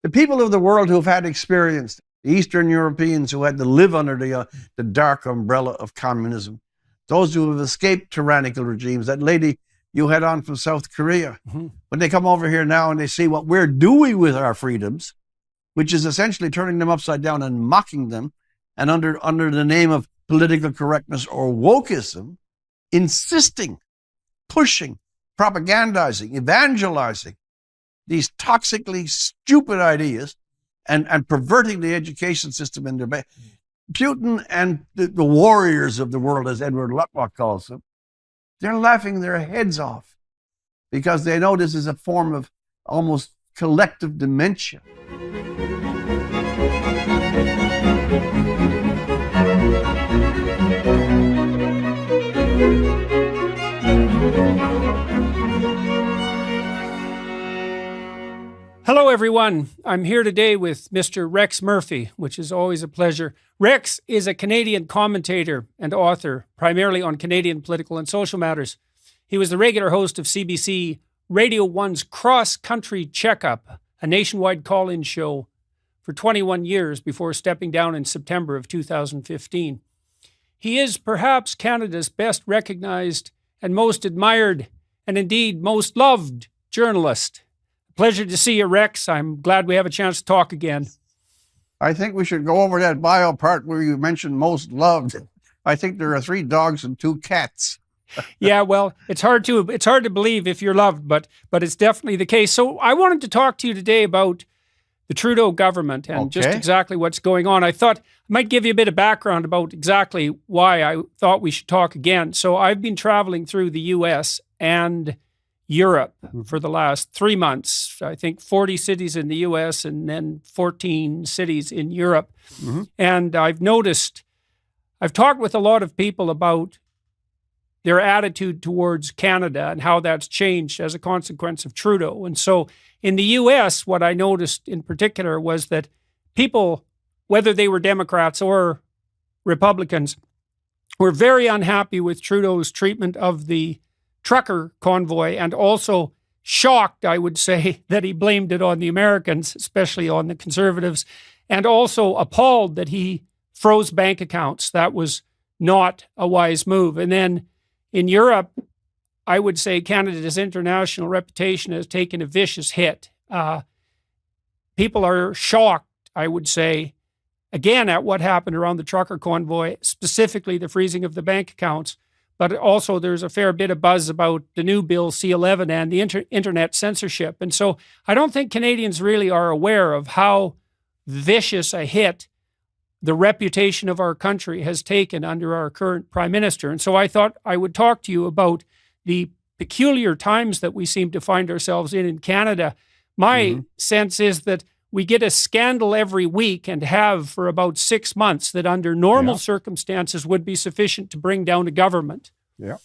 The people of the world who have had experience, the Eastern Europeans who had to live under the dark umbrella of communism, those who have escaped tyrannical regimes, that lady you had on from South Korea, when they come over here now and they see what we're doing with our freedoms, which is essentially turning them upside down and mocking them, and under the name of political correctness or wokeism, insisting, pushing, propagandizing, evangelizing these toxically stupid ideas and perverting the education system in their Putin and the warriors of the world, as Edward Lutwak calls them, they're laughing their heads off because they know this is a form of almost collective dementia. Hello, everyone. I'm here today with Mr. Rex Murphy, which is always a pleasure. Rex is a Canadian commentator and author, primarily on Canadian political and social matters. He was the regular host of CBC Radio One's Cross Country Checkup, a nationwide call-in show, for 21 years before stepping down in September of 2015. He is perhaps Canada's best recognized and most admired, and indeed most loved journalist. Pleasure to see you, Rex. I'm glad we have a chance to talk again. I think we should go over that bio part where you mentioned most loved. I think there are 3 dogs and 2 cats. Yeah, well, it's hard to believe if you're loved, but it's definitely the case. So I wanted to talk to you today about the Trudeau government and just exactly what's going on. I thought I might give you a bit of background about exactly why I thought we should talk again. So I've been traveling through the U.S. and Europe for the last 3 months. I think 40 cities in the U.S. and then 14 cities in Europe. And I've talked with a lot of people about their attitude towards Canada and how that's changed as a consequence of Trudeau. And so in the U.S., what I noticed in particular was that people, whether they were Democrats or Republicans, were very unhappy with Trudeau's treatment of the trucker convoy, and also shocked, I would say, that he blamed it on the Americans, especially on the Conservatives, and also appalled that he froze bank accounts. That was not a wise move. And then in Europe, I would say Canada's international reputation has taken a vicious hit. People are shocked, I would say, again, at what happened around the trucker convoy, specifically the freezing of the bank accounts. But also there's a fair bit of buzz about the new bill C-11 and the internet censorship. And so I don't think Canadians really are aware of how vicious a hit the reputation of our country has taken under our current Prime Minister. And so I thought I would talk to you about the peculiar times that we seem to find ourselves in Canada. My sense is that we get a scandal every week and have for about 6 months that under normal circumstances would be sufficient to bring down a government. Yeah.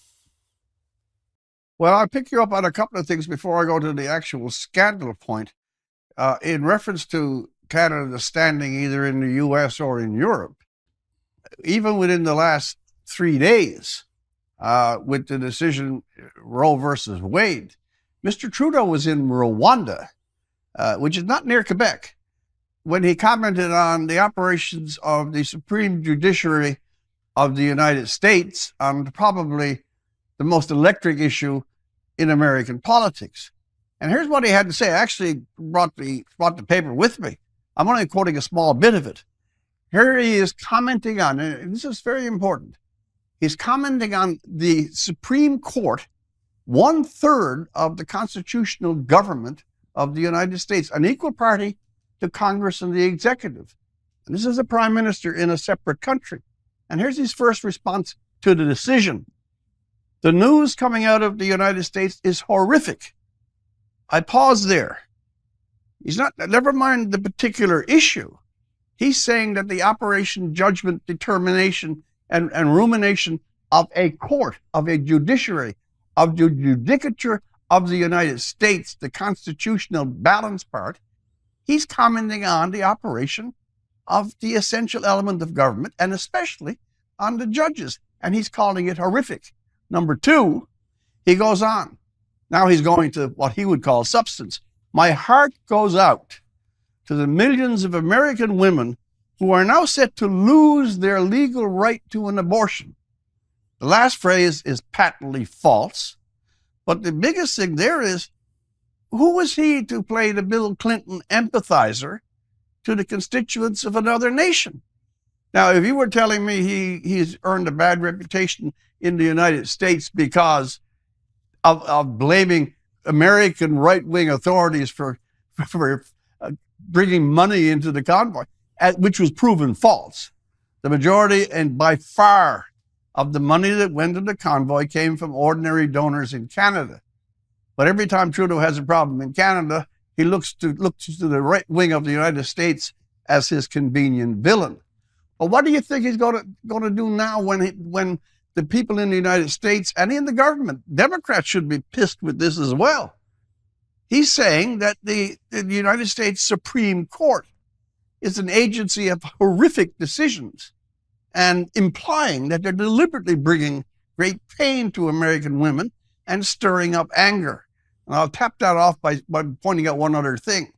Well, I'll pick you up on a couple of things before I go to the actual scandal point. In reference to Canada's standing either in the U.S. or in Europe, even within the last 3 days, with the decision Roe versus Wade, Mr. Trudeau was in Rwanda, which is not near Quebec, when he commented on the operations of the Supreme Judiciary of the United States on probably the most electric issue in American politics. And here's what he had to say. I actually brought the paper with me. I'm only quoting a small bit of it. Here he is commenting on, and this is very important, he's commenting on the Supreme Court, 1/3 of the constitutional government of the United States, an equal party to Congress and the executive. And this is a prime minister in a separate country. And here's his first response to the decision. The news coming out of the United States is horrific. I pause there. Never mind the particular issue. He's saying that the operation, judgment, determination, and rumination of a court, of a judiciary, of the judicature of the United States, the constitutional balance part, he's commenting on the operation of the essential element of government, and especially on the judges, and he's calling it horrific. Number 2, he goes on. Now he's going to what he would call substance. My heart goes out to the millions of American women who are now set to lose their legal right to an abortion. The last phrase is patently false, but the biggest thing there is, who was he to play the Bill Clinton empathizer to the constituents of another nation? Now, if you were telling me he's earned a bad reputation in the United States because of blaming American right-wing authorities for bringing money into the convoy, which was proven false. The majority, and by far, of the money that went to the convoy came from ordinary donors in Canada. But every time Trudeau has a problem in Canada, he looks to the right wing of the United States as his convenient villain. Well, what do you think he's going to do now when the people in the United States and in the government, Democrats should be pissed with this as well? He's saying that the United States Supreme Court is an agency of horrific decisions, and implying that they're deliberately bringing great pain to American women and stirring up anger. And I'll tap that off by pointing out one other thing.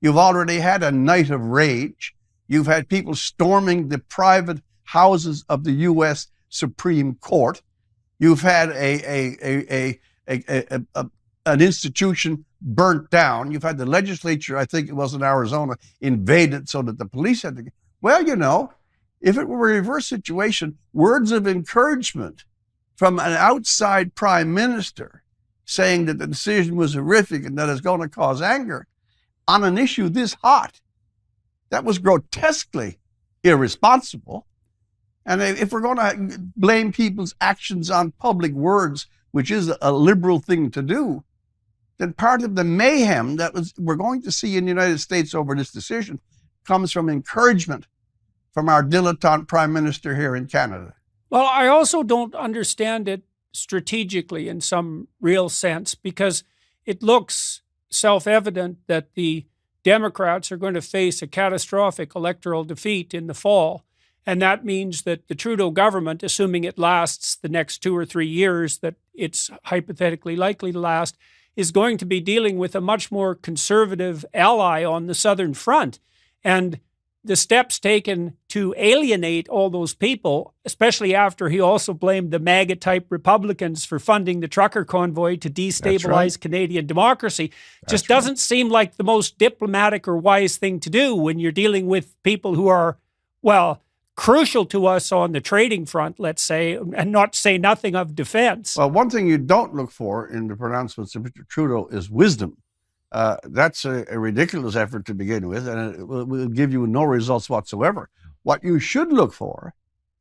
You've already had a night of rage. You've had people storming the private houses of the U.S. Supreme Court. You've had an institution burnt down. You've had the legislature, I think it was in Arizona, invaded so that the police had to... Well, you know, if it were a reverse situation, words of encouragement from an outside prime minister saying that the decision was horrific and that it's going to cause anger on an issue this hot, that was grotesquely irresponsible. And if we're going to blame people's actions on public words, which is a liberal thing to do, then part of the mayhem that we're going to see in the United States over this decision comes from encouragement from our dilettante prime minister here in Canada. Well, I also don't understand it strategically in some real sense, because it looks self-evident that the Democrats are going to face a catastrophic electoral defeat in the fall. And that means that the Trudeau government, assuming it lasts the next 2 or 3 years that it's hypothetically likely to last, is going to be dealing with a much more conservative ally on the Southern Front. And the steps taken to alienate all those people, especially after he also blamed the MAGA-type Republicans for funding the trucker convoy to destabilize Canadian democracy, just doesn't seem like the most diplomatic or wise thing to do when you're dealing with people who are, well, crucial to us on the trading front, let's say, and not say nothing of defense. Well, one thing you don't look for in the pronouncements of Mr. Trudeau is wisdom. That's a ridiculous effort to begin with, and it will give you no results whatsoever. What you should look for,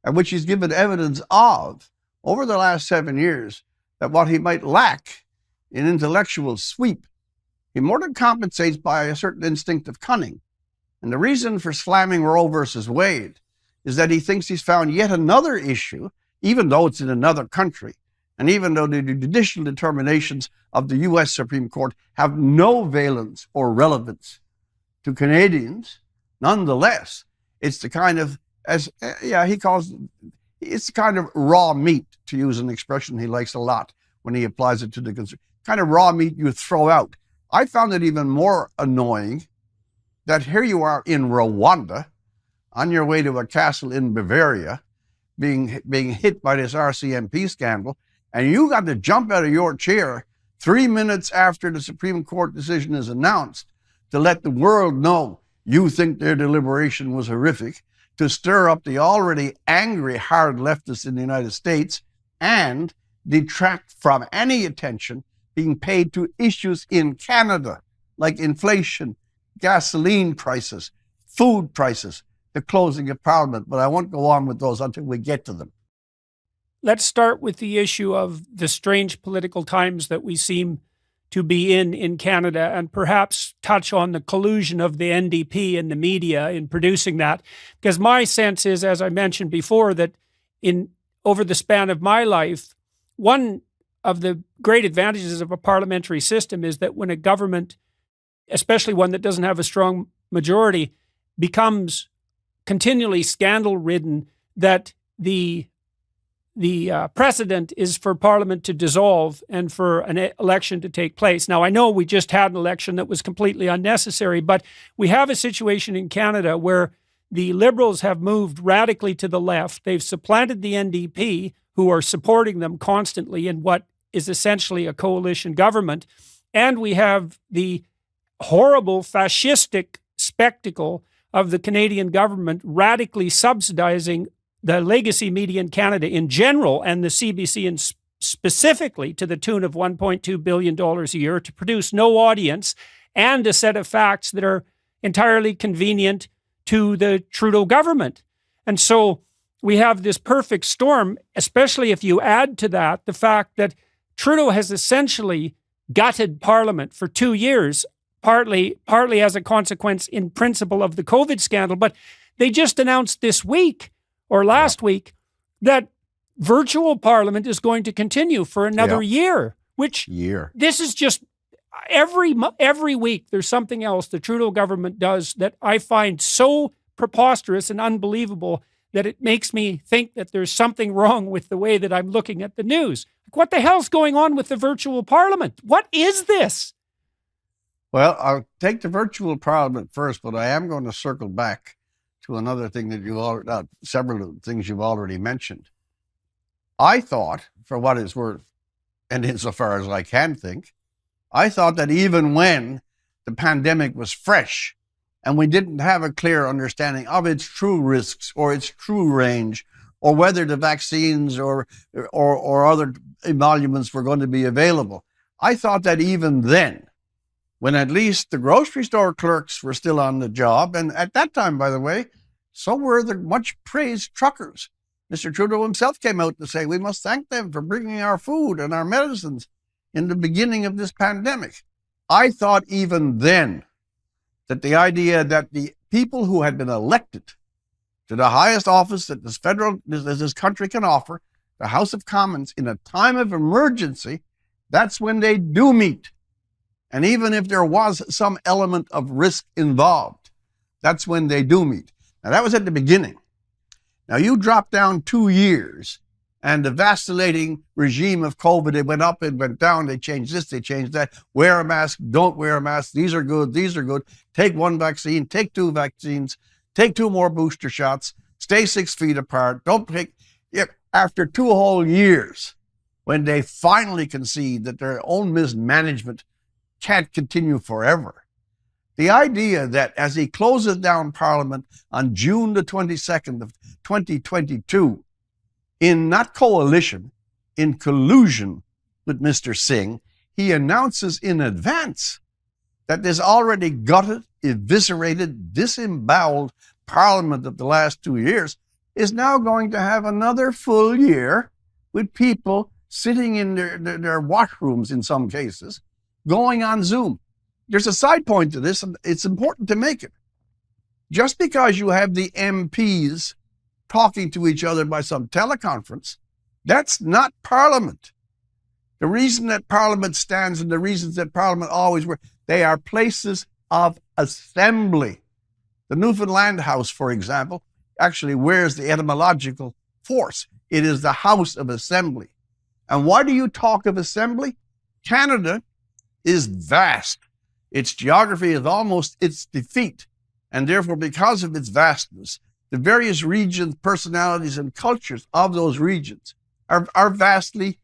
and which he's given evidence of over the last 7 years, that what he might lack in intellectual sweep, he more than compensates by a certain instinct of cunning. And the reason for slamming Roe versus Wade is that he thinks he's found yet another issue, even though it's in another country, and even though the judicial determinations of the U.S. Supreme Court have no valence or relevance to Canadians, nonetheless, it's the kind of, he calls it's the kind of raw meat, to use an expression he likes a lot when he applies it to the kind of raw meat you throw out. I found it even more annoying that here you are in Rwanda, on your way to a castle in Bavaria, being hit by this RCMP scandal, and you got to jump out of your chair 3 minutes after the Supreme Court decision is announced to let the world know you think their deliberation was horrific, to stir up the already angry hard leftists in the United States, and detract from any attention being paid to issues in Canada, like inflation, gasoline prices, food prices, the closing of Parliament. But I won't go on with those until we get to them. Let's start with the issue of the strange political times that we seem to be in Canada, and perhaps touch on the collusion of the NDP and the media in producing that. Because my sense is, as I mentioned before, that over the span of my life, one of the great advantages of a parliamentary system is that when a government, especially one that doesn't have a strong majority, becomes continually scandal-ridden, that the precedent is for Parliament to dissolve and for an election to take place. Now, I know we just had an election that was completely unnecessary, but we have a situation in Canada where the Liberals have moved radically to the left. They've supplanted the NDP, who are supporting them constantly in what is essentially a coalition government. And we have the horrible fascistic spectacle of the Canadian government radically subsidizing the legacy media in Canada in general and the CBC specifically to the tune of $1.2 billion a year to produce no audience and a set of facts that are entirely convenient to the Trudeau government. And so we have this perfect storm, especially if you add to that the fact that Trudeau has essentially gutted Parliament for 2 years, partly as a consequence in principle of the COVID scandal. But they just announced this week or last week that virtual Parliament is going to continue for another year, which this is just every week there's something else the Trudeau government does that I find so preposterous and unbelievable that it makes me think that there's something wrong with the way that I'm looking at the news. What the hell's going on with the virtual Parliament? What is this? Well, I'll take the virtual Parliament first, but I am going to circle back to another thing that several things you've already mentioned. I thought, for what it's worth, and insofar as I can think, I thought that even when the pandemic was fresh and we didn't have a clear understanding of its true risks or its true range, or whether the vaccines or other emoluments were going to be available, I thought that even then, when at least the grocery store clerks were still on the job, and at that time, by the way, so were the much praised truckers. Mr. Trudeau himself came out to say, we must thank them for bringing our food and our medicines in the beginning of this pandemic. I thought even then that the idea that the people who had been elected to the highest office that this country can offer, the House of Commons, in a time of emergency, that's when they do meet. And even if there was some element of risk involved, that's when they do meet. Now, that was at the beginning. Now, you drop down 2 years, and the vacillating regime of COVID, it went up, it went down, they changed this, they changed that. Wear a mask, don't wear a mask. These are good, these are good. Take one vaccine, take 2 vaccines, take 2 more booster shots, stay 6 feet apart. Don't take, after 2 whole years, when they finally concede that their own mismanagement can't continue forever. The idea that as he closes down Parliament on June the 22nd of 2022, in not coalition, in collusion with Mr. Singh, he announces in advance that this already gutted, eviscerated, disemboweled Parliament of the last 2 years is now going to have another full year with people sitting in their washrooms in some cases, going on Zoom. There's a side point to this, and it's important to make it. Just because you have the MPs talking to each other by some teleconference, that's not Parliament. The reason that Parliament stands and the reasons that Parliament always works, they are places of assembly. The Newfoundland House, for example, actually wears the etymological force. It is the House of Assembly. And why do you talk of assembly? Canada is vast. Its geography is almost its defeat. And therefore, because of its vastness, the various regions, personalities, and cultures of those regions are vastly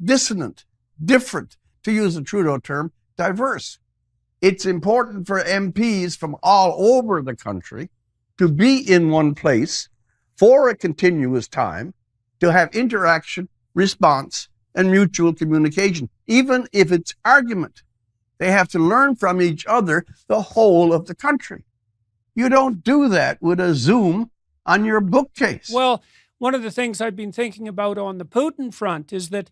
dissonant, different, to use the Trudeau term, diverse. It's important for MPs from all over the country to be in one place for a continuous time, to have interaction, response, and mutual communication, even if it's argument. They have to learn from each other the whole of the country. You don't do that with a Zoom on your bookcase. Well, one of the things I've been thinking about on the Putin front is that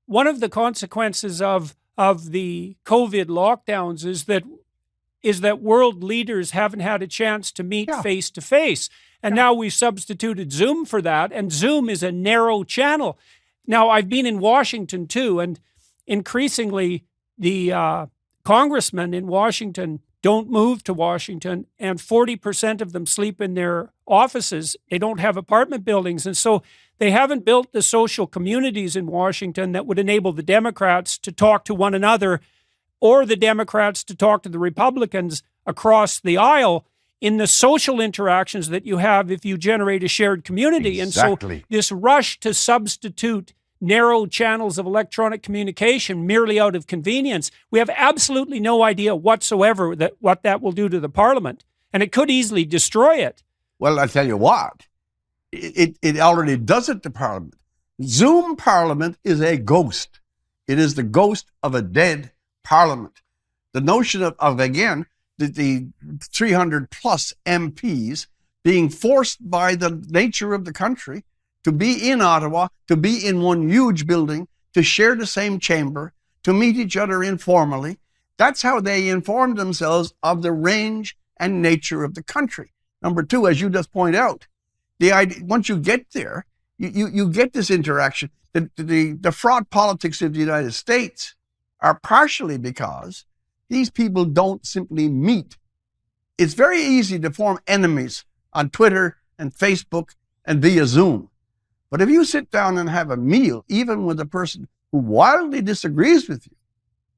one of the consequences of the COVID lockdowns is that world leaders haven't had a chance to meet face to face. And now we've substituted Zoom for that, and Zoom is a narrow channel. Now, I've been in Washington too, and increasingly the congressmen in Washington don't move to Washington, and 40% of them sleep in their offices. They don't have apartment buildings. And so They haven't built the social communities in Washington that would enable the Democrats to talk to one another or the Democrats to talk to the Republicans across the aisle in the social interactions that you have if you generate a shared community. Exactly. And so this rush to substitute narrow channels of electronic communication merely out of convenience, we have absolutely no idea whatsoever what that will do to the Parliament. And it could easily destroy it. Well, I tell you what, it already does it to Parliament. Zoom Parliament is a ghost. It is the ghost of a dead Parliament. The notion of again, the 300 plus MPs being forced by the nature of the country to be in Ottawa, to be in one huge building, to share the same chamber, to meet each other informally. That's how they inform themselves of the range and nature of the country. Number two, as you just point out, the idea, once you get there, you get this interaction. The fraud politics of the United States are partially because these people don't simply meet. It's very easy to form enemies on Twitter and Facebook and via Zoom. But if you sit down and have a meal, even with a person who wildly disagrees with you,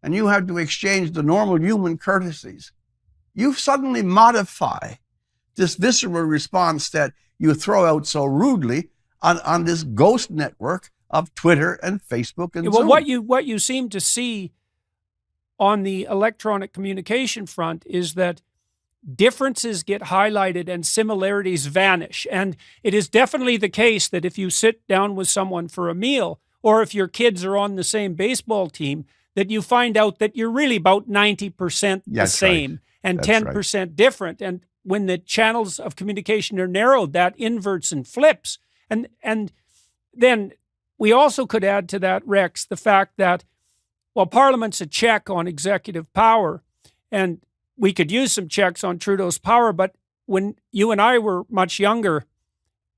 and you have to exchange the normal human courtesies, you suddenly modify this visceral response that you throw out so rudely on this ghost network of Twitter and Facebook and Zoom. What you seem to see on the electronic communication front is that differences get highlighted and similarities vanish. And it is definitely the case that if you sit down with someone for a meal, or if your kids are on the same baseball team, that you find out that you're really about 90% the same, right, and 10% different. And when the channels of communication are narrowed, that inverts and flips. And then we also could add to that, Rex, the fact that, well, Parliament's a check on executive power, and we could use some checks on Trudeau's power, but when you and I were much younger,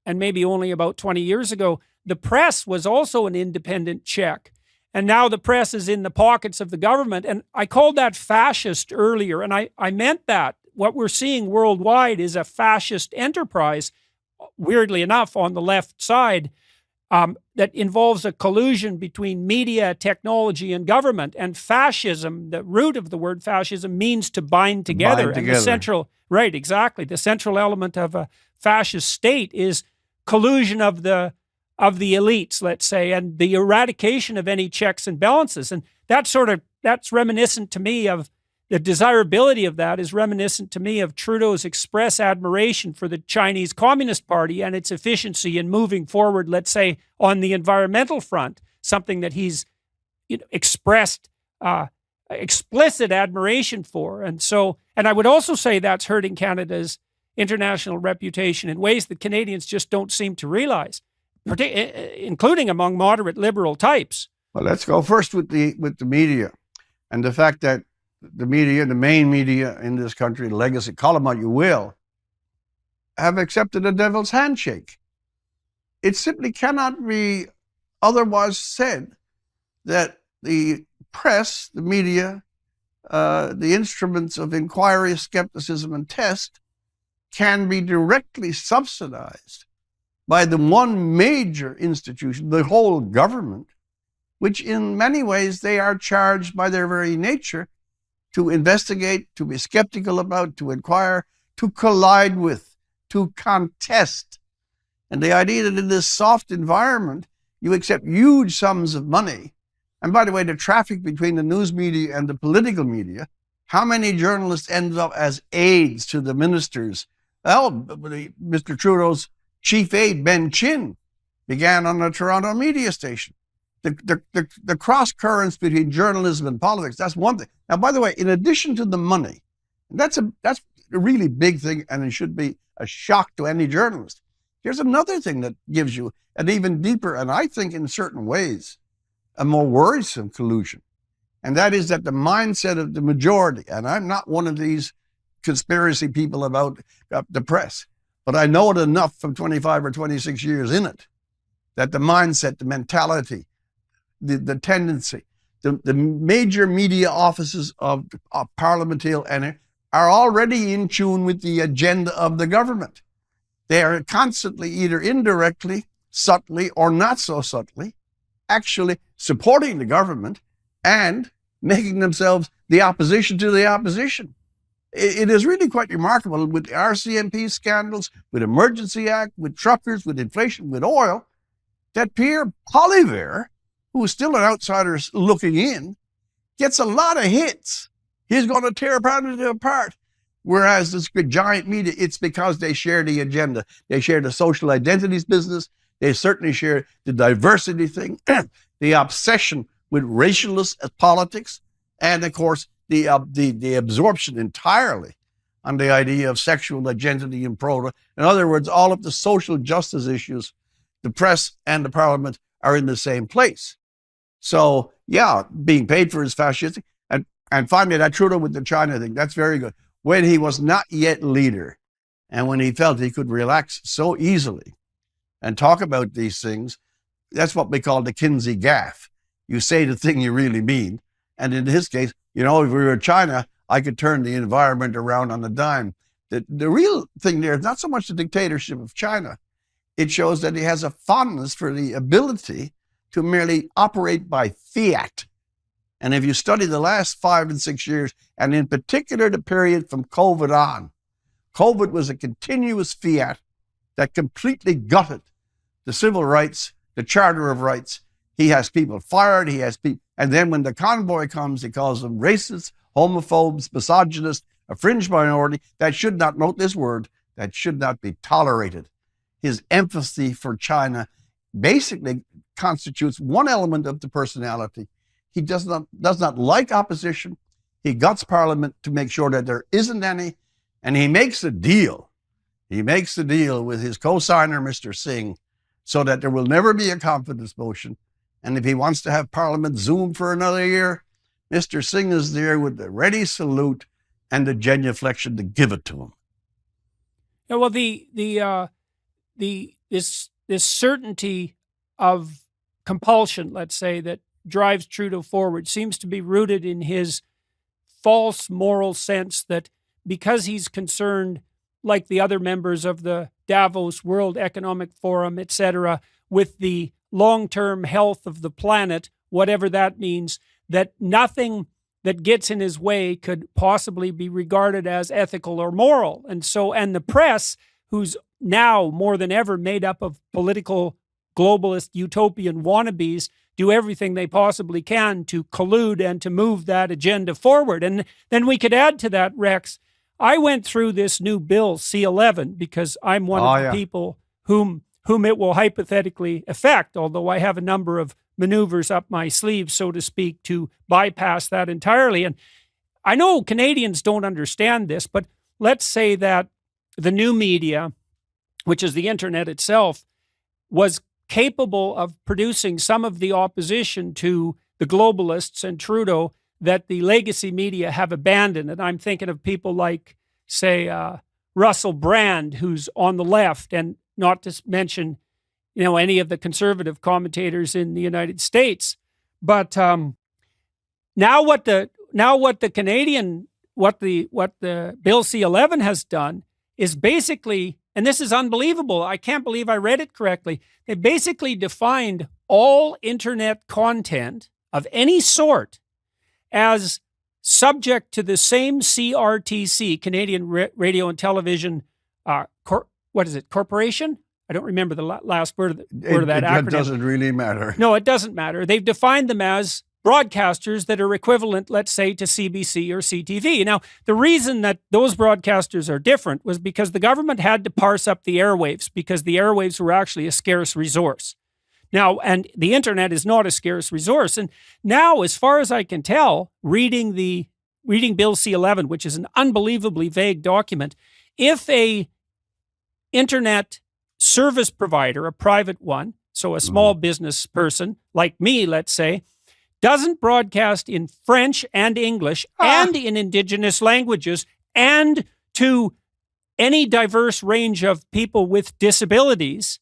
and maybe only about 20 years ago, the press was also an independent check. And now the press is in the pockets of the government. And I called that fascist earlier, and I meant that. What we're seeing worldwide is a fascist enterprise, weirdly enough, on the left side, that involves a collusion between media, technology, and government. And fascism, the root of the word fascism, means to bind together. And the central, right, exactly. The central element of a fascist state is collusion of the elites, let's say, and the eradication of any checks and balances. And that's reminiscent to me of the desirability of that is reminiscent to me of Trudeau's express admiration for the Chinese Communist Party and its efficiency in moving forward, let's say, on the environmental front, something that he's expressed explicit admiration for. And I would also say that's hurting Canada's international reputation in ways that Canadians just don't seem to realize, including among moderate liberal types. Well, let's go first with the media and the fact that the media, the main media in this country, legacy, call them what you will, have accepted a devil's handshake. It simply cannot be otherwise said that the press, the media, the instruments of inquiry, skepticism, and test can be directly subsidized by the one major institution, the whole government, which in many ways they are charged by their very nature to investigate, to be skeptical about, to inquire, to collide with, to contest. And the idea that in this soft environment, you accept huge sums of money. And by the way, the traffic between the news media and the political media, how many journalists end up as aides to the ministers? Well, Mr. Trudeau's chief aide, Ben Chin, began on a Toronto media station. The cross currents between journalism and politics, that's one thing. Now, by the way, in addition to the money, that's a really big thing, and it should be a shock to any journalist. Here's another thing that gives you an even deeper, and I think in certain ways, a more worrisome collusion. And that is that the mindset of the majority, and I'm not one of these conspiracy people about the press, but I know it enough from 25 or 26 years in it, that the mindset, the mentality, the tendency, the major media offices of parliamentary are already in tune with the agenda of the government. They are constantly, either indirectly subtly or not so subtly, actually supporting the government and making themselves the opposition to the opposition. It is really quite remarkable with the RCMP scandals, with Emergency Act, with truckers, with inflation, with oil, that Pierre Poilievre, who is still an outsider looking in, gets a lot of hits. He's going to tear Canada apart. Whereas this giant media, it's because they share the agenda. They share the social identities business. They certainly share the diversity thing, the obsession with racialist politics, and of course, the absorption entirely on the idea of sexual identity and proto. In other words, all of the social justice issues, the press and the parliament are in the same place. So, yeah, being paid for is fascistic. And finally, that Trudeau with the China thing, that's very good. When he was not yet leader, and when he felt he could relax so easily and talk about these things, that's what we call the Kinsey gaffe. You say the thing you really mean. And in his case, if we were China, I could turn the environment around on a dime. The real thing there is not so much the dictatorship of China. It shows that he has a fondness for the ability to merely operate by fiat. And if you study the last 5 and 6 years, and in particular the period from COVID on, COVID was a continuous fiat that completely gutted the civil rights, the Charter of Rights. He has people fired, and then when the convoy comes, he calls them racists, homophobes, misogynists, a fringe minority. That should not, note this word, that should not be tolerated. His empathy for China basically constitutes one element of the personality. He does not like opposition. He guts Parliament to make sure that there isn't any, and he makes a deal. He makes a deal with his co-signer, Mr. Singh, so that there will never be a confidence motion. And if he wants to have Parliament Zoom for another year, Mr. Singh is there with the ready salute and the genuflection to give it to him. Yeah, well, this certainty of compulsion, let's say, that drives Trudeau forward seems to be rooted in his false moral sense that because he's concerned, like the other members of the Davos World Economic Forum, etc., with the long-term health of the planet, whatever that means, that nothing that gets in his way could possibly be regarded as ethical or moral. And the press, who's now more than ever made up of political globalist utopian wannabes, do everything they possibly can to collude and to move that agenda forward. And then we could add to that, Rex, I went through this new bill, C-11, because I'm one of the people whom it will hypothetically affect, although I have a number of maneuvers up my sleeve, so to speak, to bypass that entirely. And I know Canadians don't understand this, but let's say that the new media, which is the internet itself, was capable of producing some of the opposition to the globalists and Trudeau that the legacy media have abandoned. And I'm thinking of people like, say, Russell Brand, who's on the left, and not to mention, any of the conservative commentators in the United States. But now what the Bill C-11 has done is basically, and this is unbelievable, I can't believe I read it correctly, they basically defined all internet content of any sort as subject to the same CRTC, Canadian Radio and Television, Corporation? I don't remember the last word of that acronym. It doesn't really matter. No, it doesn't matter. They've defined them as broadcasters that are equivalent, let's say, to CBC or CTV. Now, the reason that those broadcasters are different was because the government had to parse up the airwaves, because the airwaves were actually a scarce resource. Now, and the internet is not a scarce resource. And now, as far as I can tell, reading Bill C-11, which is an unbelievably vague document, if a internet service provider, a private one, so a small business person like me, let's say, doesn't broadcast in French and English and in indigenous languages and to any diverse range of people with disabilities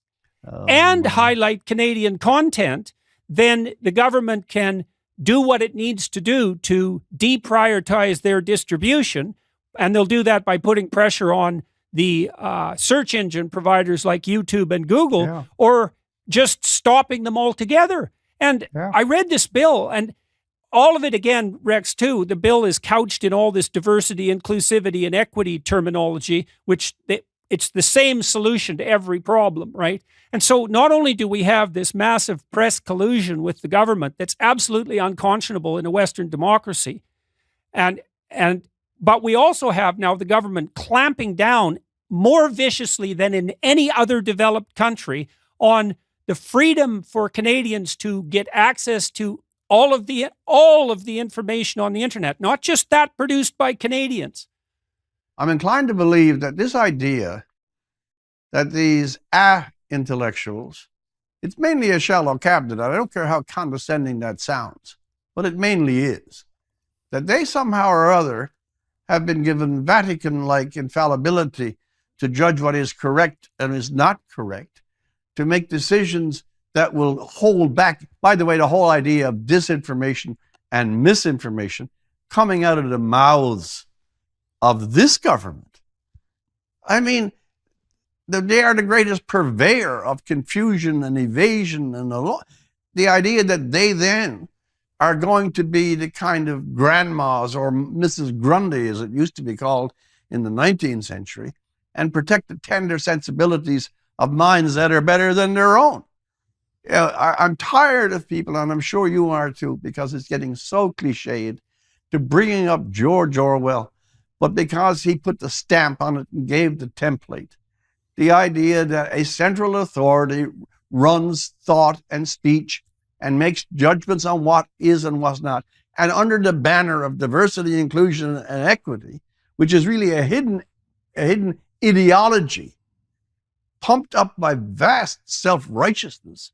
and highlight Canadian content, then the government can do what it needs to do to deprioritize their distribution. And they'll do that by putting pressure on the search engine providers like YouTube and Google, or just stopping them altogether. And I read this bill, and all of it, again, Rex, too, the bill is couched in all this diversity, inclusivity, and equity terminology, which it's the same solution to every problem, right? And so not only do we have this massive press collusion with the government that's absolutely unconscionable in a Western democracy, but we also have now the government clamping down more viciously than in any other developed country on the freedom for Canadians to get access to all of the information on the internet, not just that produced by Canadians. I'm inclined to believe that this idea that these intellectuals, it's mainly a shallow cabinet. I don't care how condescending that sounds, but it mainly is. That they somehow or other have been given Vatican-like infallibility to judge what is correct and is not correct, to make decisions that will hold back. By the way, the whole idea of disinformation and misinformation coming out of the mouths of this government. I mean, they are the greatest purveyor of confusion and evasion and the idea that they then are going to be the kind of grandmas or Mrs. Grundy, as it used to be called in the 19th century, and protect the tender sensibilities of minds that are better than their own. I'm tired of people, and I'm sure you are too, because it's getting so cliched, to bringing up George Orwell, but because he put the stamp on it and gave the template. The idea that a central authority runs thought and speech and makes judgments on what is and what's not, and under the banner of diversity, inclusion, and equity, which is really a hidden ideology pumped up by vast self-righteousness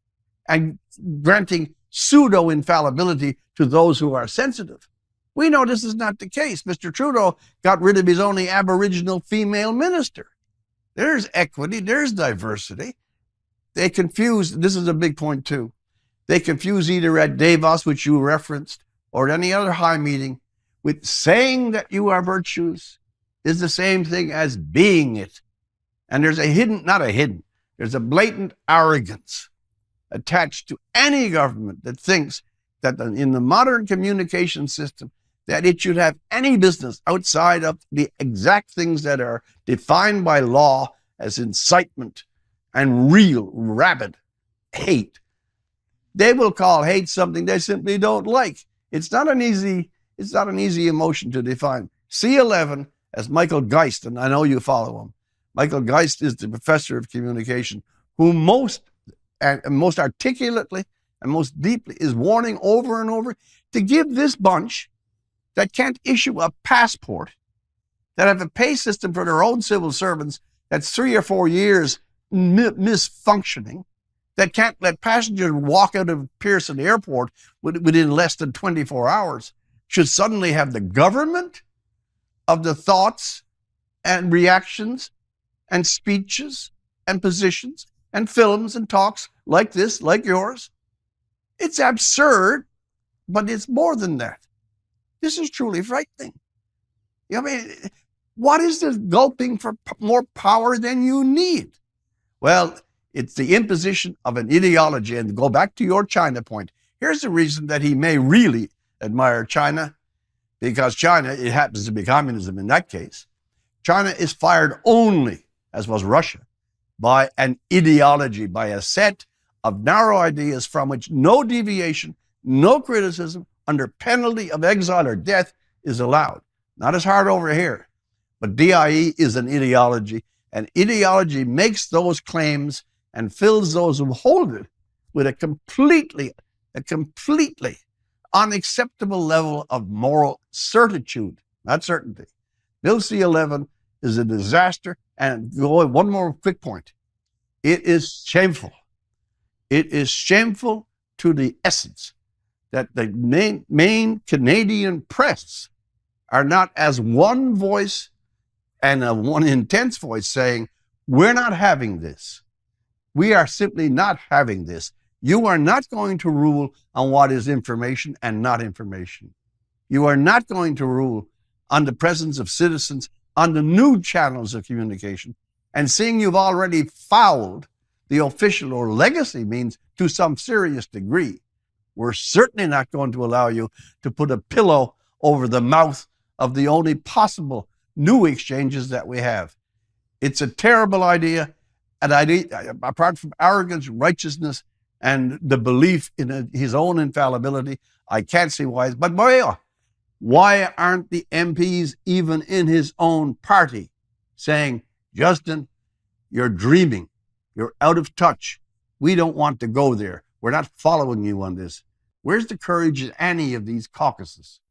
and granting pseudo-infallibility to those who are sensitive. We know this is not the case. Mr. Trudeau got rid of his only Aboriginal female minister. There's equity, there's diversity. They confuse, this is a big point too, they confuse either at Davos, which you referenced, or at any other high meeting, with saying that you are virtuous is the same thing as being it. And there's there's a blatant arrogance attached to any government that thinks that in the modern communication system, that it should have any business outside of the exact things that are defined by law as incitement and real rabid hate. They will call hate something they simply don't like. It's not an easy emotion to define. C11, as Michael Geist, and I know you follow him. Michael Geist is the professor of communication who most articulately and most deeply is warning over and over to give this bunch that can't issue a passport, that have a pay system for their own civil servants that's 3 or 4 years misfunctioning, that can't let passengers walk out of Pearson Airport within less than 24 hours, should suddenly have the government of the thoughts and reactions and speeches and positions and films and talks like this, like yours. It's absurd, but it's more than that. This is truly frightening. I mean, what is this gulping for more power than you need? Well, it's the imposition of an ideology. And to go back to your China point, here's the reason that he may really admire China, because China, it happens to be communism in that case. China is fired only, as was Russia, by an ideology, by a set of narrow ideas from which no deviation, no criticism, under penalty of exile or death is allowed. Not as hard over here, but DIE is an ideology, and ideology makes those claims and fills those who hold it with a completely unacceptable level of moral certitude, not certainty. Bill C-11 is a disaster, and one more quick point. It is shameful. It is shameful to the essence that the main Canadian press are not as one voice and one intense voice saying, we're not having this. We are simply not having this. You are not going to rule on what is information and not information. You are not going to rule on the presence of citizens on the new channels of communication. And seeing you've already fouled the official or legacy means to some serious degree. We're certainly not going to allow you to put a pillow over the mouth of the only possible new exchanges that we have. It's a terrible idea, and apart from arrogance, righteousness, and the belief in his own infallibility, I can't see why. But why aren't the MPs even in his own party saying, Justin, you're dreaming, you're out of touch, we don't want to go there, we're not following you on this? Where's the courage in any of these caucuses?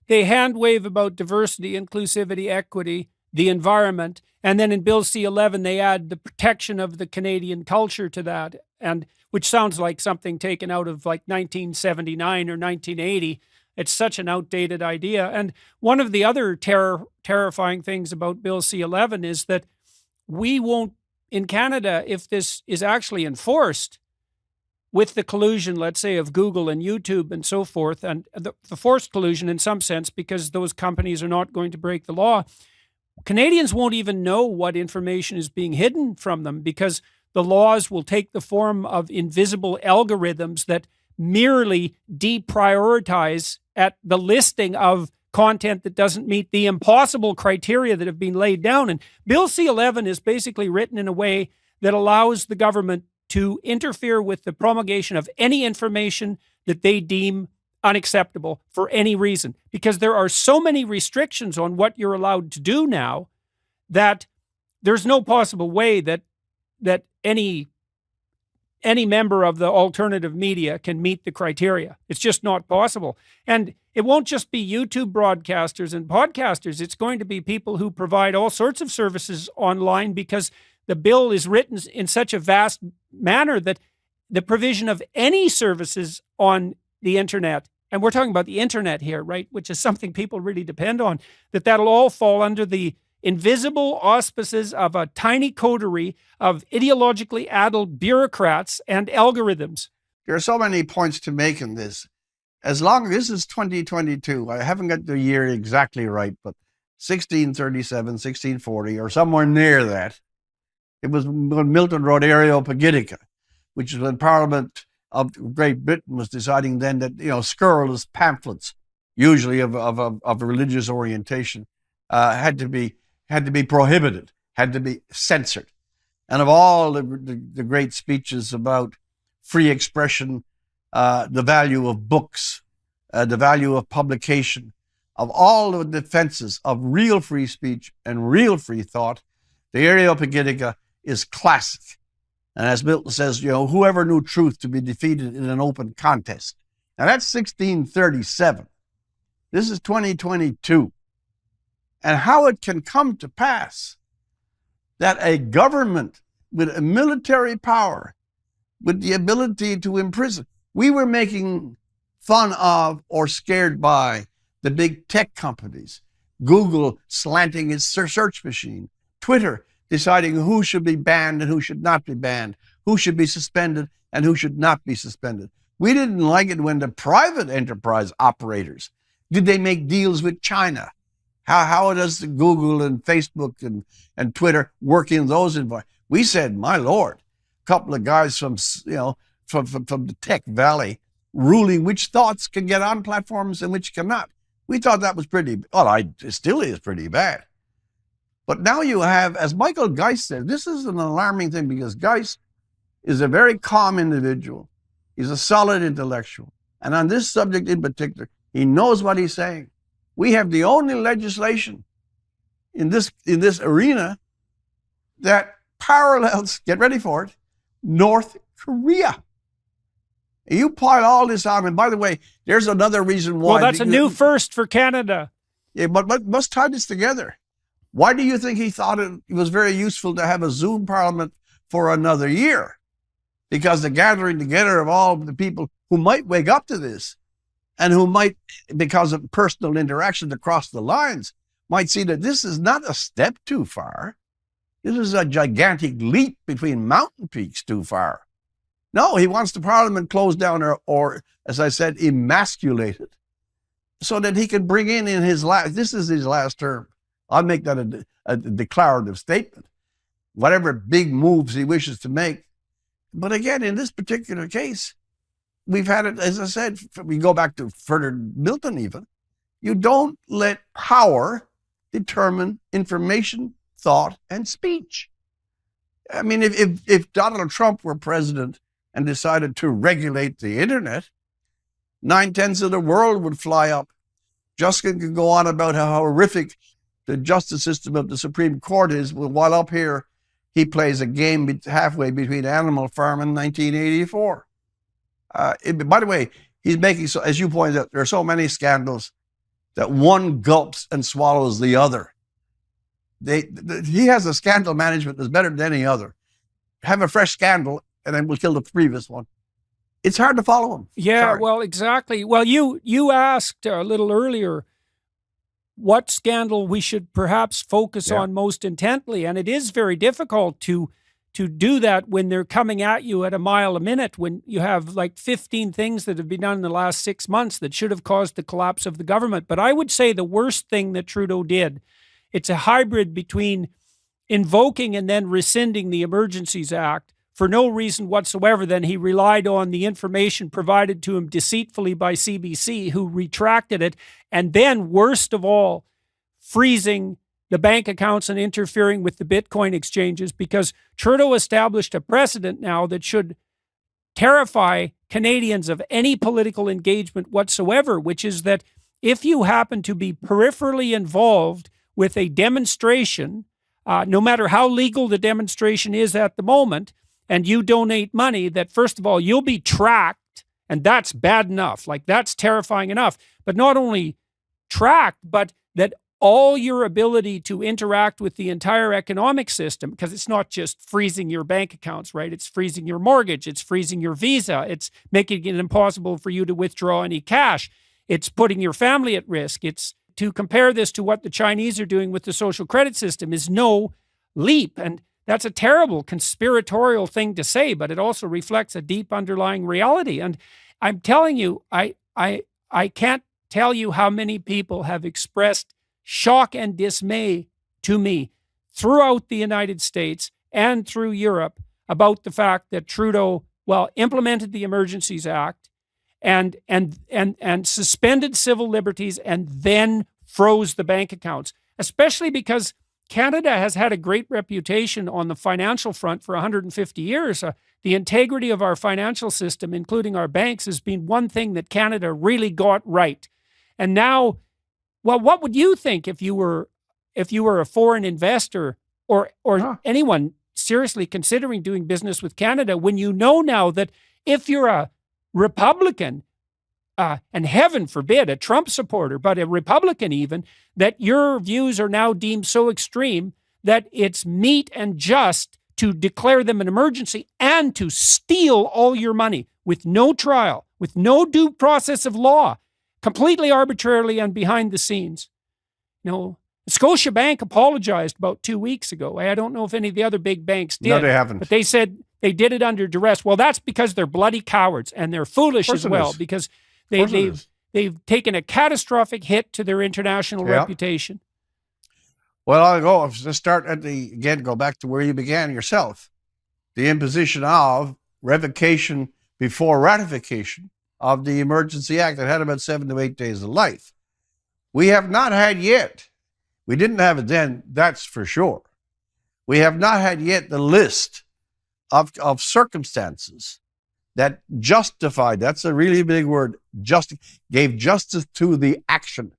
They hand wave about diversity, inclusivity, equity, the environment, and then in Bill C-11 they add the protection of the Canadian culture to that, and which sounds like something taken out of like 1979 or 1980. It's such an outdated idea. And one of the other terrifying things about Bill C-11 is that we won't, in Canada, if this is actually enforced, with the collusion, let's say, of Google and YouTube and so forth, and the forced collusion in some sense, because those companies are not going to break the law, Canadians won't even know what information is being hidden from them, because the laws will take the form of invisible algorithms that merely deprioritize at the listing of content that doesn't meet the impossible criteria that have been laid down. And Bill C-11 is basically written in a way that allows the government to interfere with the promulgation of any information that they deem unacceptable for any reason, because there are so many restrictions on what you're allowed to do now that there's no possible way that any member of the alternative media can meet the criteria. It's just not possible. And it won't just be YouTube broadcasters and podcasters. It's going to be people who provide all sorts of services online, because the bill is written in such a vast manner that the provision of any services on the internet, and we're talking about the internet here, right, which is something people really depend on, that'll all fall under the invisible auspices of a tiny coterie of ideologically addled bureaucrats and algorithms. There are so many points to make in this. As long as this is 2022, I haven't got the year exactly right, but 1637, 1640, or somewhere near that, it was when Milton wrote Areopagitica, which is when Parliament of Great Britain was deciding then that, scurrilous pamphlets, usually of religious orientation, had to be prohibited, had to be censored. And of all the great speeches about free expression, the value of books, the value of publication, of all the defenses of real free speech and real free thought, the Areopagitica is classic. And as Milton says, whoever knew truth to be defeated in an open contest. Now that's 1637. This is 2022. And how it can come to pass that a government with a military power, with the ability to imprison, we were making fun of or scared by the big tech companies, Google slanting its search machine, Twitter deciding who should be banned and who should not be banned, who should be suspended and who should not be suspended. We didn't like it when the private enterprise operators, did they make deals with China? How does Google and Facebook and Twitter work in those environments? We said, my Lord, a couple of guys from the tech valley ruling which thoughts can get on platforms and which cannot. We thought that was it still is pretty bad. But now you have, as Michael Geist said, this is an alarming thing, because Geist is a very calm individual. He's a solid intellectual. And on this subject in particular, he knows what he's saying. We have the only legislation in this arena that parallels, get ready for it, North Korea. You pile all this on, and by the way, there's another reason why. Well, that's a new first for Canada. Yeah, but let's tie this together. Why do you think he thought it was very useful to have a Zoom parliament for another year? Because the gathering together of all the people who might wake up to this, and who might, because of personal interactions across the lines, might see that this is not a step too far. This is a gigantic leap between mountain peaks too far. No, he wants the parliament closed down or as I said, emasculated, so that he can bring in his this is his last term. I'll make that a declarative statement. Whatever big moves he wishes to make, But again, in this particular case, we've had it, as I said, we go back to Ferdinand Milton even. You don't let power determine information, thought, and speech. I mean, if Donald Trump were president and decided to regulate the internet, 9/10 of the world would fly up. Justin can go on about how horrific the justice system of the Supreme Court is, while up here he plays a game halfway between Animal Farm and 1984. By the way, he's making, so, as you pointed out, there are so many scandals that one gulps and swallows the other. He has a scandal management that's better than any other. Have a fresh scandal, and then we'll kill the previous one. It's hard to follow him. Yeah, Sorry. Well, exactly. Well, you asked a little earlier what scandal we should perhaps focus on most intently, and it is very difficult to do that when they're coming at you at a mile a minute, when you have like 15 things that have been done in the last 6 months that should have caused the collapse of the government. But I would say the worst thing that Trudeau did, it's a hybrid between invoking and then rescinding the Emergencies Act for no reason whatsoever. Then he relied on the information provided to him deceitfully by CBC, who retracted it, and then, worst of all, freezing the bank accounts and interfering with the Bitcoin exchanges, because Trudeau established a precedent now that should terrify Canadians of any political engagement whatsoever, which is that if you happen to be peripherally involved with a demonstration, no matter how legal the demonstration is at the moment, and you donate money, that first of all, you'll be tracked, and that's bad enough. Like, that's terrifying enough. But not only tracked, but that all your ability to interact with the entire economic system, because it's not just freezing your bank accounts, right? It's freezing your mortgage, it's freezing your visa, it's making it impossible for you to withdraw any cash, it's putting your family at risk. It's, to compare this to what the Chinese are doing with the social credit system, is no leap. And that's a terrible conspiratorial thing to say, but it also reflects a deep underlying reality. And I'm telling you, I can't tell you how many people have expressed shock and dismay to me throughout the United States and through Europe about the fact that Trudeau, implemented the Emergencies Act and suspended civil liberties and then froze the bank accounts, especially because Canada has had a great reputation on the financial front for 150 years. The integrity of our financial system, including our banks, has been one thing that Canada really got right. And now, what would you think if you were a foreign investor or anyone seriously considering doing business with Canada, when you know now that if you're a Republican, and heaven forbid a Trump supporter, but a Republican even, that your views are now deemed so extreme that it's meet and just to declare them an emergency and to steal all your money with no trial, with no due process of law, completely arbitrarily and behind the scenes. Scotiabank apologized about 2 weeks ago. I don't know if any of the other big banks did. No, they haven't. But they said they did it under duress. Well, that's because they're bloody cowards, and they're foolish as well, because they've taken a catastrophic hit to their international reputation. Well, let's start go back to where you began yourself. The imposition of revocation before ratification of the Emergency Act that had about 7 to 8 days of life. We have not had yet, we didn't have it then, that's for sure. We have not had yet the list of circumstances that justified, that's a really big word, gave justice to the action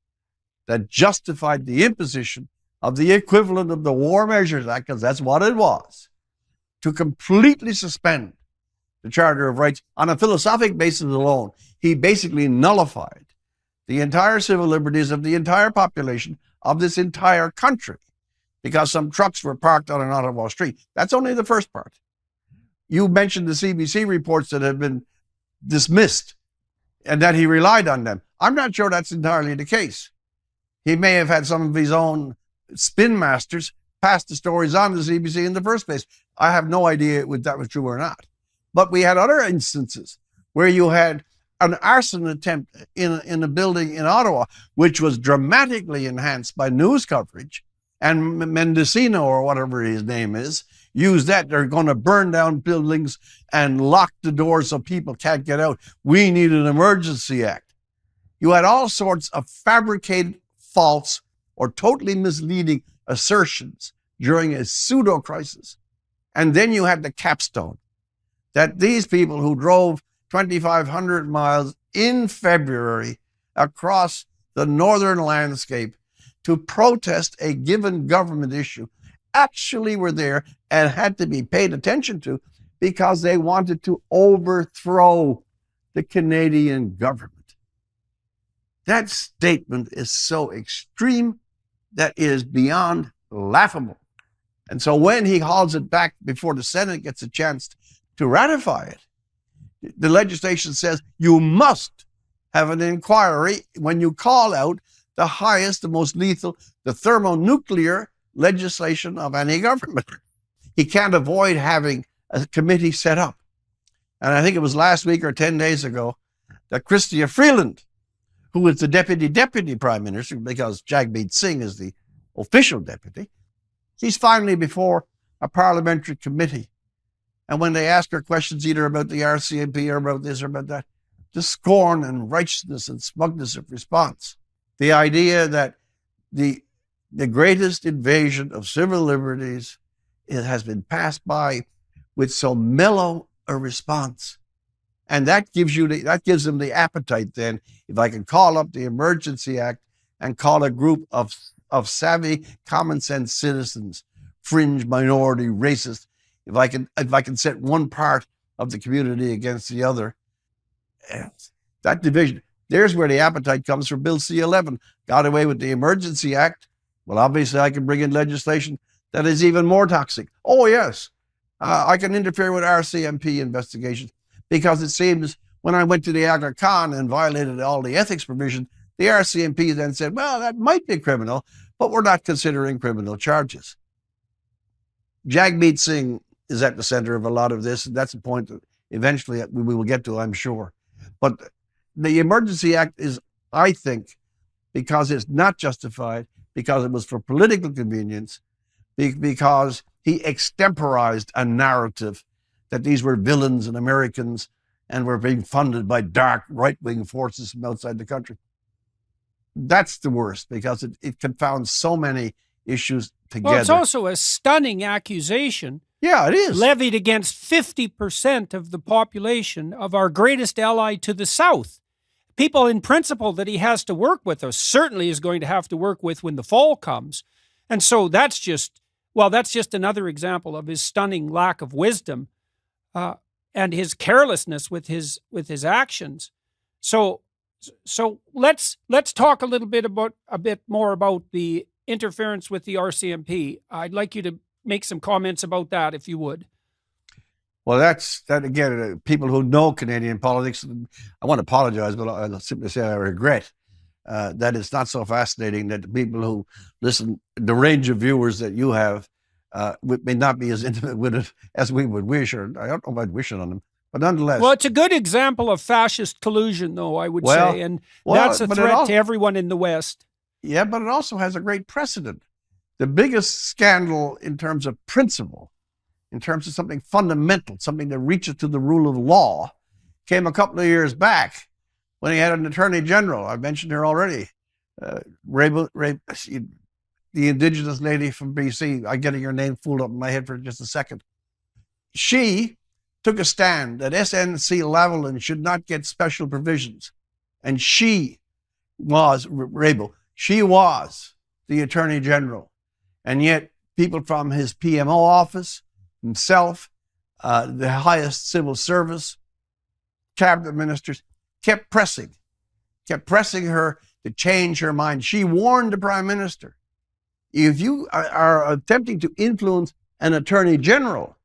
that justified the imposition of the equivalent of the War Measures Act, because that's what it was, to completely suspend the Charter of Rights on a philosophic basis alone. He basically nullified the entire civil liberties of the entire population of this entire country because some trucks were parked on an Ottawa street. That's only the first part. You mentioned the CBC reports that have been dismissed and that he relied on them. I'm not sure that's entirely the case. He may have had some of his own spin masters pass the stories on to CBC in the first place. I have no idea if that was true or not. But we had other instances where you had an arson attempt in a building in Ottawa, which was dramatically enhanced by news coverage, and Mendocino, or whatever his name is, use that. They're going to burn down buildings and lock the doors so people can't get out. We need an emergency act. You had all sorts of fabricated, false, or totally misleading assertions during a pseudo-crisis. And then you had the capstone, that these people who drove 2,500 miles in February across the northern landscape to protest a given government issue actually were there and had to be paid attention to because they wanted to overthrow the Canadian government. That statement is so extreme that it is beyond laughable. And so when he hauls it back before the Senate gets a chance to ratify it, the legislation says you must have an inquiry when you call out the highest, the most lethal, the thermonuclear legislation of any government. He can't avoid having a committee set up. And I think it was last week or 10 days ago that Chrystia Freeland, who is the deputy prime minister, because Jagmeet Singh is the official deputy, she's finally before a parliamentary committee. And when they ask her questions either about the RCMP or about this or about that, the scorn and righteousness and smugness of response. The idea that the greatest invasion of civil liberties has been passed by with so mellow a response. And that gives them the appetite then, if I can call up the Emergency Act and call a group of savvy, common sense citizens, fringe, minority, racist, if I can set one part of the community against the other, that division, there's where the appetite comes for Bill C-11. Got away with the Emergency Act. Well, obviously I can bring in legislation that is even more toxic. Oh yes, I can interfere with RCMP investigations, because it seems when I went to the Aga Khan and violated all the ethics provision, the RCMP then said, well, that might be criminal, but we're not considering criminal charges. Jagmeet Singh is at the center of a lot of this, and that's a point that eventually we will get to, I'm sure. But the Emergency Act is, I think, because it's not justified, because it was for political convenience, because he extemporized a narrative that these were villains and Americans and were being funded by dark right-wing forces from outside the country. That's the worst, because it confounds so many issues together. Well, it's also a stunning accusation. Yeah, it is. Levied against 50% of the population of our greatest ally to the south. People in principle that he has to work with, or certainly is going to have to work with when the fall comes. And so that's just another example of his stunning lack of wisdom and his carelessness with his actions. So let's talk a bit more about the interference with the RCMP. I'd like you to make some comments about that, if you would. Well, that again, people who know Canadian politics, I want to apologize, but I'll simply say I regret that it's not so fascinating that the people who listen, the range of viewers that you have, may not be as intimate with it as we would wish, or I don't know about wishing on them, but nonetheless. Well, it's a good example of fascist collusion, though, I would say, and that's a threat to everyone in the West. Yeah, but it also has a great precedent. The biggest scandal in terms of principle, in terms of something fundamental, something that reaches to the rule of law, came a couple of years back when he had an attorney general. I mentioned her already, the indigenous lady from BC. I'm getting her name fooled up in my head for just a second. She took a stand that SNC Lavalin should not get special provisions. And she was, she was the attorney general. And yet people from his PMO office, himself, the highest civil service, cabinet ministers, kept pressing her to change her mind. She warned the prime minister, if you are attempting to influence an attorney general,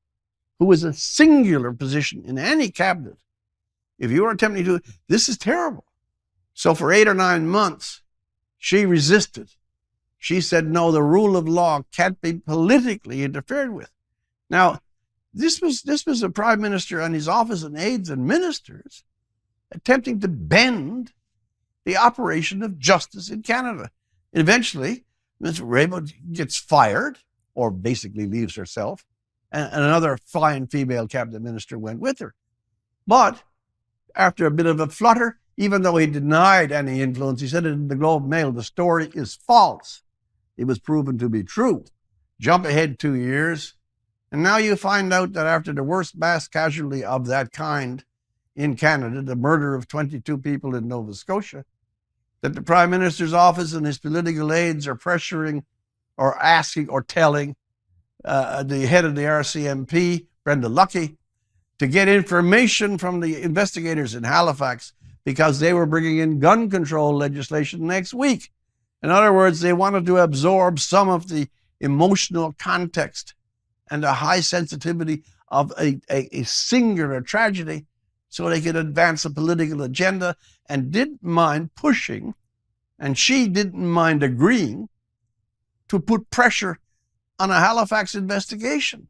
who is a singular position in any cabinet, if you are attempting to, this is terrible. So for 8 or 9 months, she resisted. She said, no, the rule of law can't be politically interfered with. Now, this was a prime minister and his office and aides and ministers attempting to bend the operation of justice in Canada. Eventually, Ms. Raybould gets fired, or basically leaves herself, and another fine female cabinet minister went with her. But after a bit of a flutter, even though he denied any influence, he said in the Globe Mail, the story is false. It was proven to be true. Jump ahead 2 years, and now you find out that after the worst mass casualty of that kind in Canada, the murder of 22 people in Nova Scotia, that the Prime Minister's office and his political aides are pressuring or asking or telling the head of the RCMP, Brenda Lucki, to get information from the investigators in Halifax because they were bringing in gun control legislation next week. In other words, they wanted to absorb some of the emotional context and the high sensitivity of a singular tragedy so they could advance a political agenda, and didn't mind pushing, and she didn't mind agreeing to put pressure on a Halifax investigation.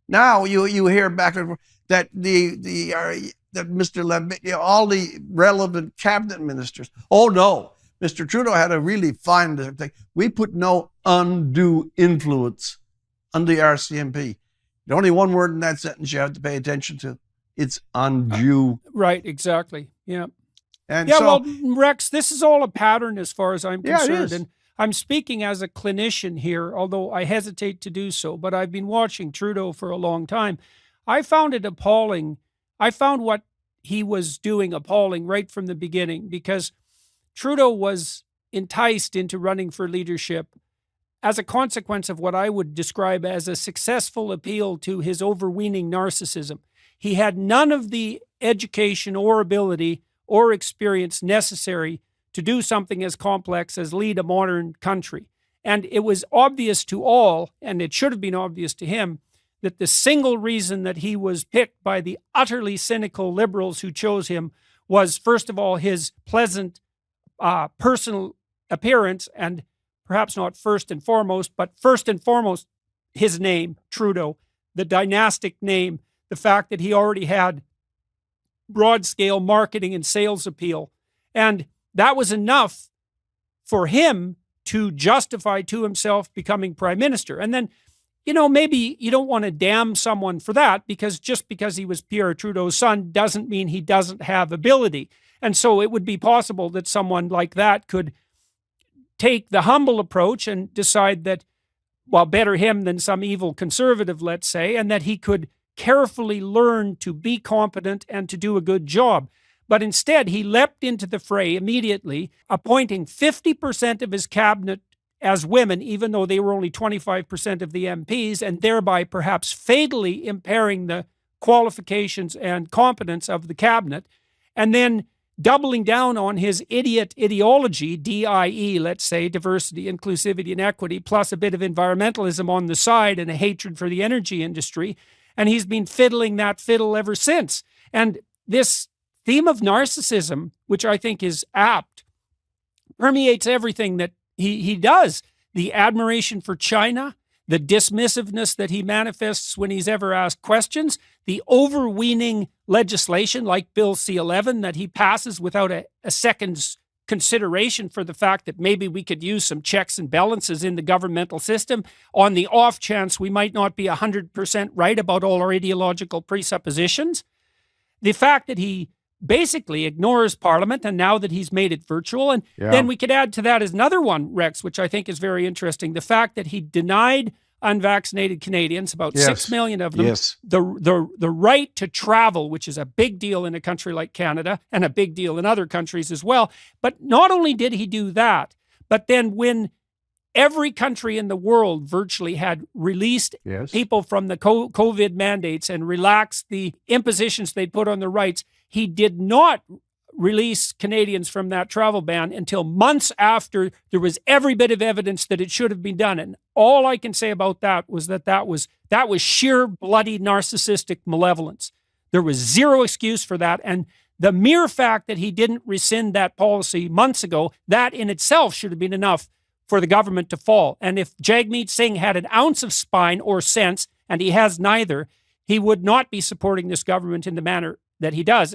Now you hear back and forth that that Mr. Lambert, all the relevant cabinet ministers, oh no, Mr. Trudeau had a really fine thing. We put no undue influence on the RCMP. There's only one word in that sentence you have to pay attention to. It's undue. Right, exactly. Yeah. And yeah, so, well, Rex, this is all a pattern as far as I'm concerned. Yeah, it is. And I'm speaking as a clinician here, although I hesitate to do so, but I've been watching Trudeau for a long time. I found it appalling. I found what he was doing appalling right from the beginning, because Trudeau was enticed into running for leadership as a consequence of what I would describe as a successful appeal to his overweening narcissism. He had none of the education or ability or experience necessary to do something as complex as lead a modern country. And it was obvious to all, and it should have been obvious to him, that the single reason that he was picked by the utterly cynical Liberals who chose him was, first of all, his pleasant personal appearance, and perhaps not first and foremost, but first and foremost, his name, Trudeau, the dynastic name, the fact that he already had broad-scale marketing and sales appeal. And that was enough for him to justify to himself becoming prime minister. And then, maybe you don't want to damn someone for that, because just because he was Pierre Trudeau's son doesn't mean he doesn't have ability. And so it would be possible that someone like that could take the humble approach and decide that, well, better him than some evil conservative, let's say, and that he could carefully learn to be competent and to do a good job. But instead, he leapt into the fray immediately, appointing 50% of his cabinet as women, even though they were only 25% of the MPs, and thereby perhaps fatally impairing the qualifications and competence of the cabinet, and then doubling down on his idiot ideology, DIE, let's say, diversity, inclusivity, and equity, plus a bit of environmentalism on the side and a hatred for the energy industry. And he's been fiddling that fiddle ever since. And this theme of narcissism, which I think is apt, permeates everything that he does. The admiration for China, the dismissiveness that he manifests when he's ever asked questions, the overweening legislation like Bill C-11 that he passes without a second's consideration for the fact that maybe we could use some checks and balances in the governmental system on the off chance we might not be 100% right about all our ideological presuppositions. The fact that he basically ignores Parliament, and now that he's made it virtual. And then we could add to that as another one, Rex, which I think is very interesting, the fact that he denied unvaccinated Canadians, about 6 million of them, the right to travel, which is a big deal in a country like Canada and a big deal in other countries as well. But not only did he do that, but then when every country in the world virtually had released people from the COVID mandates and relaxed the impositions they'd put on their rights, he did not release Canadians from that travel ban until months after there was every bit of evidence that it should have been done. And all I can say about that was that was sheer bloody narcissistic malevolence. There was zero excuse for that. And the mere fact that he didn't rescind that policy months ago, that in itself should have been enough for the government to fall. And if Jagmeet Singh had an ounce of spine or sense, and he has neither, he would not be supporting this government in the manner that he does,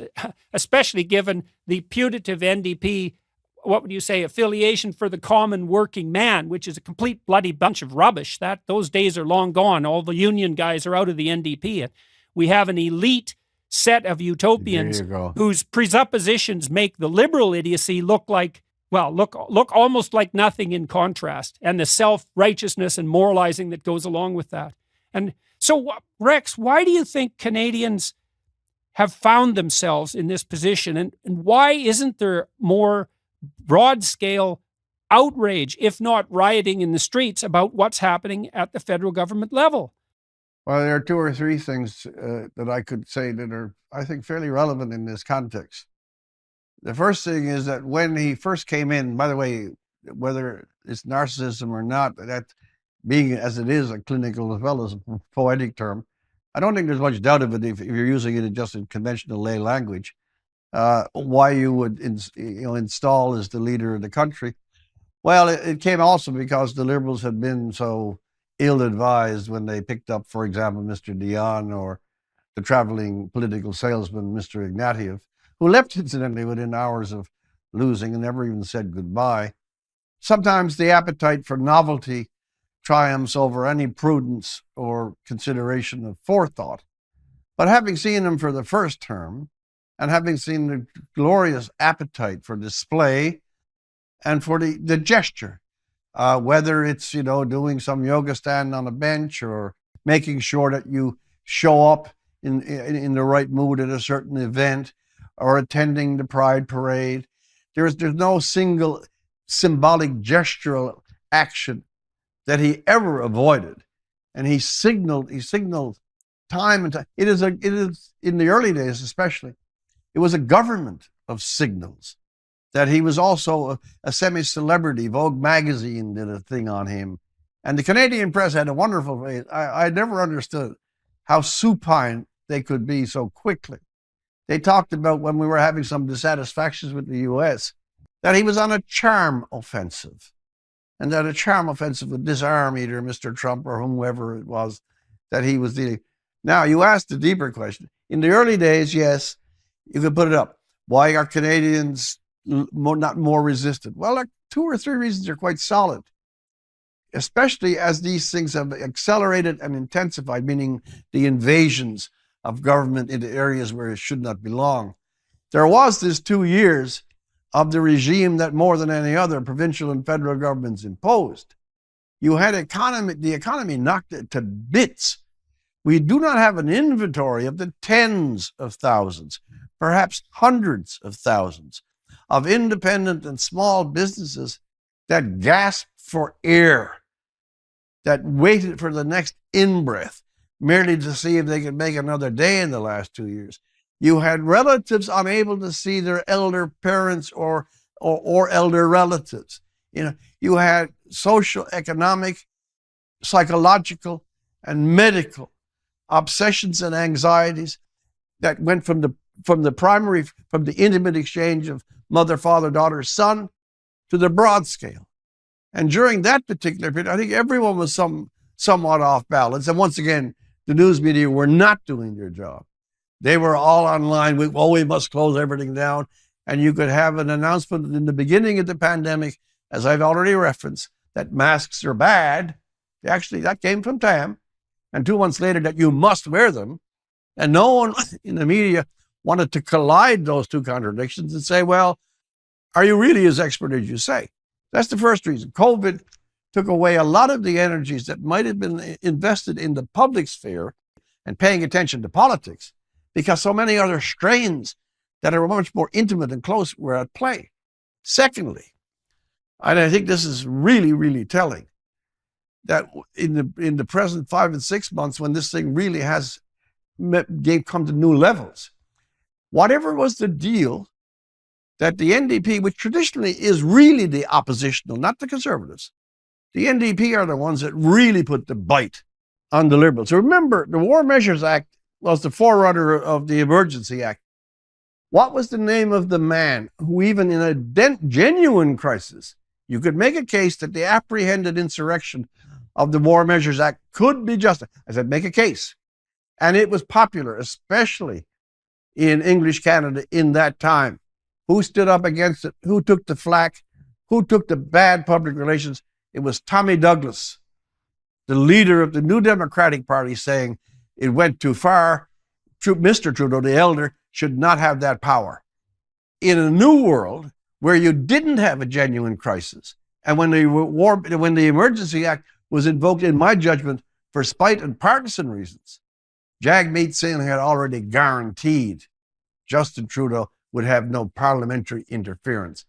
especially given the putative NDP what would you say, affiliation for the common working man, which is a complete bloody bunch of rubbish. Those days are long gone. All the union guys are out of the NDP. We have an elite set of utopians whose presuppositions make the liberal idiocy look almost like nothing in contrast, and the self-righteousness and moralizing that goes along with that. And so, Rex, why do you think Canadians have found themselves in this position, and why isn't there more broad-scale outrage, if not rioting in the streets, about what's happening at the federal government level? Well, there are two or three things that I could say that are, I think, fairly relevant in this context. The first thing is that when he first came in, by the way, whether it's narcissism or not, that being as it is a clinical as well as a poetic term, I don't think there's much doubt of it if you're using it just in conventional lay language, why you would install as the leader of the country. Well, it came also because the Liberals had been so ill-advised when they picked up, for example, Mr. Dion or the traveling political salesman, Mr. Ignatieff, who left incidentally within hours of losing and never even said goodbye. Sometimes the appetite for novelty triumphs over any prudence or consideration of forethought. But having seen him for the first term, and having seen the glorious appetite for display and for the gesture, whether it's, doing some yoga stand on a bench or making sure that you show up in the right mood at a certain event or attending the Pride Parade, there's no single symbolic gestural action that he ever avoided, and he signaled time and time. It is in the early days especially, it was a government of signals. That he was also a semi-celebrity. Vogue magazine did a thing on him, and the Canadian press had a wonderful way. I never understood how supine they could be so quickly. They talked about, when we were having some dissatisfactions with the U.S., that he was on a charm offensive. And that a charm offensive would disarm either Mr. Trump or whomever it was that he was dealing. Now, you asked a deeper question. In the early days, yes, you could put it up. Why are Canadians not more resistant? Well, two or three reasons are quite solid, especially as these things have accelerated and intensified, meaning the invasions of government into areas where it should not belong. There was this 2 years of the regime that more than any other provincial and federal governments imposed. You had the economy knocked to bits. We do not have an inventory of the tens of thousands, perhaps hundreds of thousands of independent and small businesses that gasped for air, that waited for the next in-breath, merely to see if they could make another day in the last 2 years. You had relatives unable to see their elder parents or elder relatives. You had social, economic, psychological, and medical obsessions and anxieties that went from the intimate exchange of mother, father, daughter, son, to the broad scale. And during that particular period, I think everyone was somewhat off balance. And once again, the news media were not doing their job. They were all online. We must close everything down. And you could have an announcement in the beginning of the pandemic, as I've already referenced, that masks are bad. Actually, that came from Tam. And 2 months later, that you must wear them. And no one in the media wanted to collide those two contradictions and say, well, are you really as expert as you say? That's the first reason. COVID took away a lot of the energies that might have been invested in the public sphere and paying attention to politics, because so many other strains that are much more intimate and close were at play. Secondly, and I think this is really, really telling, that in the present 5 and 6 months, when this thing really has come to new levels, whatever was the deal that the NDP, which traditionally is really the oppositional, not the Conservatives, the NDP are the ones that really put the bite on the Liberals. So remember, the War Measures Act was the forerunner of the Emergency Act. What was the name of the man who, even in a genuine crisis, you could make a case that the apprehended insurrection of the War Measures Act could be justified? I said, make a case. And it was popular, especially in English Canada in that time, Who stood up against it? Who took the flack? Who took the bad public relations? It was Tommy Douglas, the leader of the New Democratic Party, saying it went too far. Mr. Trudeau, the elder, should not have that power. In a new world where you didn't have a genuine crisis, and when the Emergency Act was invoked, in my judgment, for spite and partisan reasons, Jagmeet Singh had already guaranteed Justin Trudeau would have no parliamentary interference.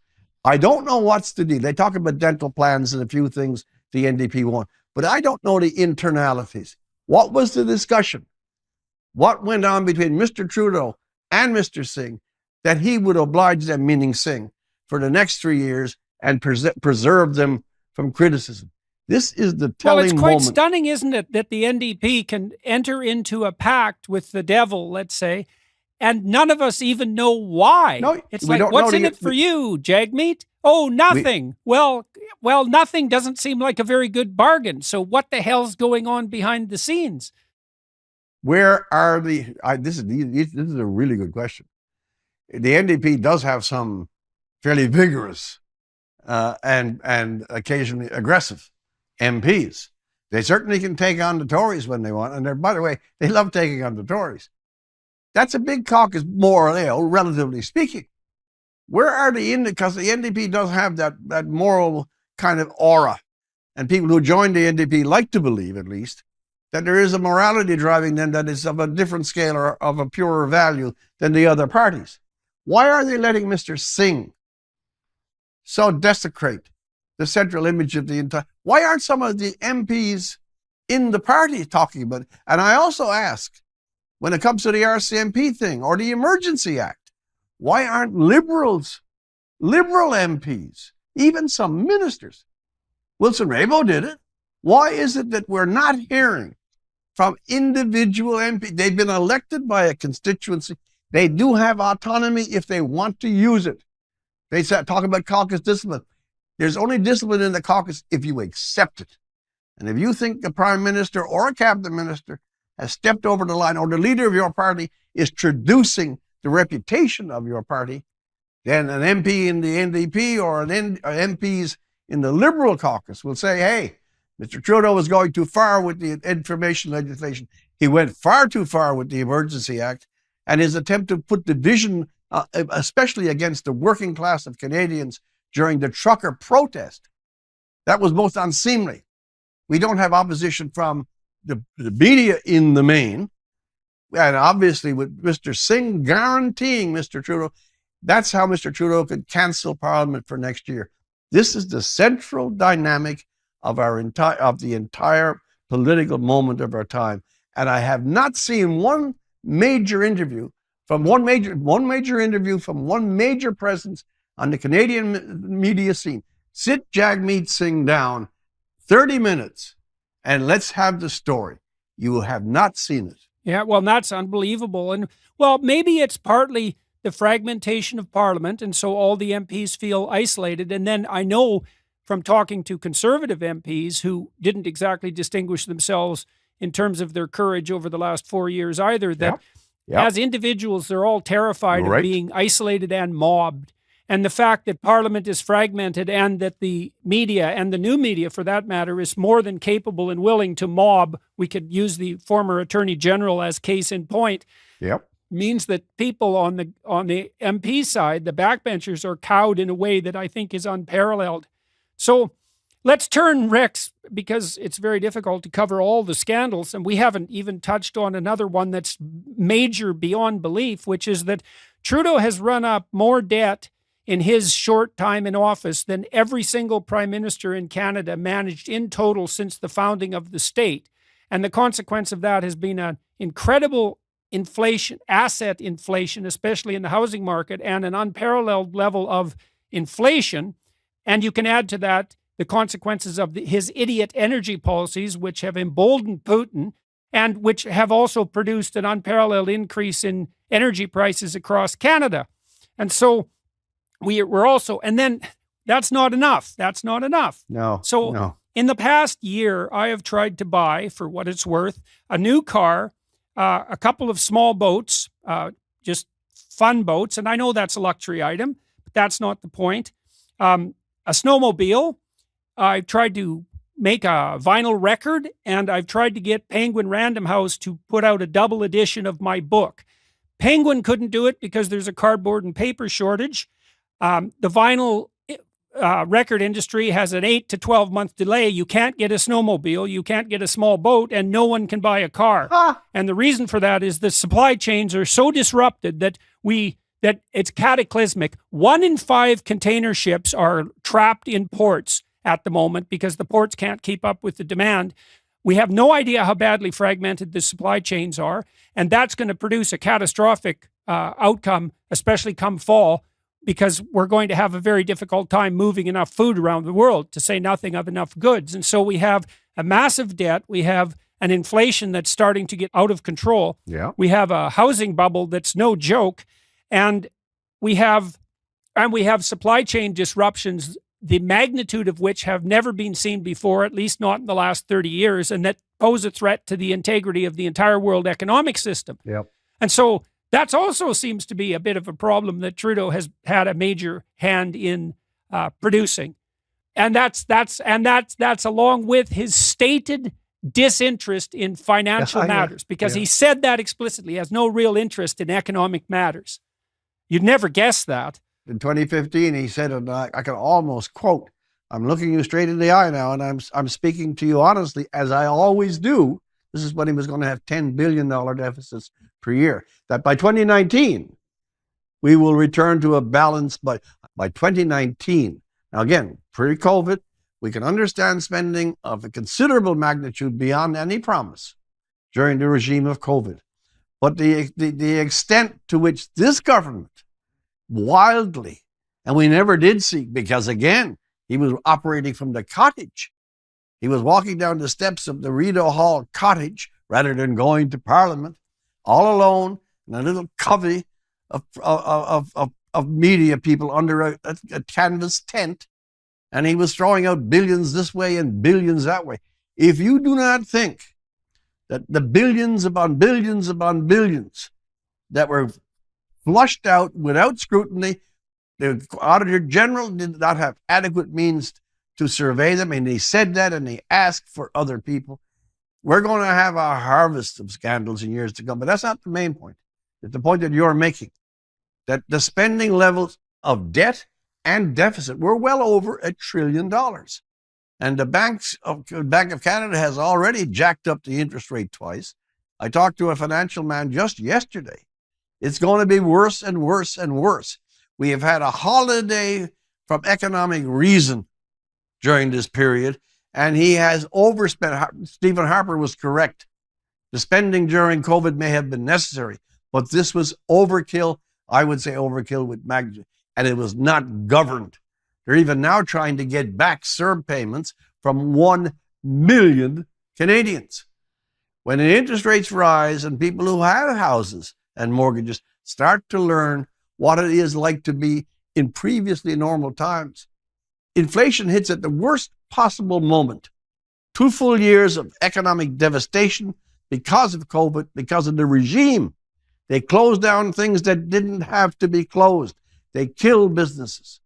I don't know what's the deal. They talk about dental plans and a few things the NDP want, but I don't know the internalities. What was the discussion? What went on between Mr. Trudeau and Mr. Singh that he would oblige them, meaning Singh, for the next 3 years and preserve them from criticism? This is the telling moment. Well, it's quite stunning, isn't it, that the NDP can enter into a pact with the devil, let's say, and none of us even know why. No, it's like, what's in it for you, Jagmeet? Oh, nothing. Well, nothing doesn't seem like a very good bargain. So what the hell's going on behind the scenes? Where are this is a really good question. The NDP does have some fairly vigorous and occasionally aggressive MPs. They certainly can take on the Tories when they want. And by the way, they love taking on the Tories. That's a big caucus, more or less, relatively speaking. Where are because the NDP does have that moral kind of aura. And people who join the NDP like to believe, at least, that there is a morality driving them that is of a different scale or of a purer value than the other parties. Why are they letting Mr. Singh so desecrate the central image of the entire? Why aren't some of the MPs in the party talking about it? And I also ask, when it comes to the RCMP thing or the Emergency Act, why aren't liberal MPs, even some ministers? Wilson Raybould did it. Why is it that we're not hearing from individual MPs? They've been elected by a constituency. They do have autonomy if they want to use it. They talk about caucus discipline. There's only discipline in the caucus if you accept it. And if you think a prime minister or a cabinet minister has stepped over the line, or the leader of your party is traducing the reputation of your party, then an MP in the NDP or MPs in the Liberal caucus will say, hey, Mr. Trudeau was going too far with the information legislation. He went far too far with the Emergency Act, and his attempt to put division, especially against the working class of Canadians during the trucker protest, that was most unseemly. We don't have opposition from the media in the main, and obviously with Mr. Singh guaranteeing Mr. Trudeau, that's how Mr. Trudeau could cancel Parliament for next year. This is the central dynamic of the entire political moment of our time, and I have not seen one major presence on the Canadian media scene. Sit Jagmeet Singh down 30 minutes and let's have the story. You have not seen it. Yeah, well, that's unbelievable. And, well, maybe it's partly the fragmentation of Parliament, and so all the MPs feel isolated. And then I know from talking to Conservative MPs who didn't exactly distinguish themselves in terms of their courage over the last 4 years either, that as individuals, they're all terrified of being isolated and mobbed. And the fact that Parliament is fragmented and that the media, and the new media for that matter, is more than capable and willing to mob, we could use the former Attorney General as case in point, means that people on the MP side, the backbenchers, are cowed in a way that I think is unparalleled. So let's turn, Rex, because it's very difficult to cover all the scandals, and we haven't even touched on another one that's major beyond belief, which is that Trudeau has run up more debt in his short time in office than every single prime minister in Canada managed in total since the founding of the state. And the consequence of that has been an incredible inflation, asset inflation, especially in the housing market, and an unparalleled level of inflation. And you can add to that the consequences of his idiot energy policies, which have emboldened Putin and which have also produced an unparalleled increase in energy prices across Canada. And so we're also, and then that's not enough. That's not enough. No. In the past year, I have tried to buy, for what it's worth, a new car, a couple of small boats, just fun boats. And I know that's a luxury item, that's not the point. A snowmobile, I tried to make a vinyl record, and I've tried to get Penguin Random House to put out a double edition of my book. Penguin couldn't do it because there's a cardboard and paper shortage. The vinyl record industry has an 8 to 12 month delay. You can't get a snowmobile, you can't get a small boat, and no one can buy a car. And the reason for that is the supply chains are so disrupted that it's cataclysmic. 1 in 5 container ships are trapped in ports at the moment because the ports can't keep up with the demand. We have no idea how badly fragmented the supply chains are, and that's going to produce a catastrophic outcome, especially come fall, because we're going to have a very difficult time moving enough food around the world, to say nothing of enough goods. And so we have a massive debt. We have an inflation that's starting to get out of control. Yeah. We have a housing bubble that's no joke. And we have supply chain disruptions, the magnitude of which have never been seen before, at least not in the last 30 years, and that pose a threat to the integrity of the entire world economic system. Yep. And so that also seems to be a bit of a problem that Trudeau has had a major hand in producing. And that's along with his stated disinterest in financial matters, because he said that explicitly. He has no real interest in economic matters. You'd never guess that. In 2015, he said, and I can almost quote, "I'm looking you straight in the eye now, and I'm speaking to you honestly, as I always do." This is when he was going to have $10 billion deficits per year. That by 2019, we will return to a balance by 2019. Now again, pre-COVID, we can understand spending of a considerable magnitude beyond any promise during the regime of COVID. But the extent to which this government wildly, and we never did see, because again, he was operating from the cottage. He was walking down the steps of the Rideau Hall cottage rather than going to Parliament, all alone in a little covey of media people under a canvas tent, and he was throwing out billions this way and billions that way. If you do not think that the billions upon billions upon billions that were flushed out without scrutiny, the Auditor General did not have adequate means to survey them, and he said that, and he asked for other people. We're going to have a harvest of scandals in years to come, but that's not the main point. It's the point that you're making, that the spending levels of debt and deficit were well over $1 trillion. And the Bank of Canada has already jacked up the interest rate twice. I talked to a financial man just yesterday. It's going to be worse and worse and worse. We have had a holiday from economic reason during this period, and he has overspent. Stephen Harper was correct. The spending during COVID may have been necessary, but this was overkill. I would say overkill with magnitude, and it was not governed. They're even now trying to get back CERB payments from 1 million Canadians. When the interest rates rise and people who have houses and mortgages start to learn what it is like to be in previously normal times, inflation hits at the worst possible moment. 2 full years of economic devastation because of COVID, because of the regime. They closed down things that didn't have to be closed. They killed businesses.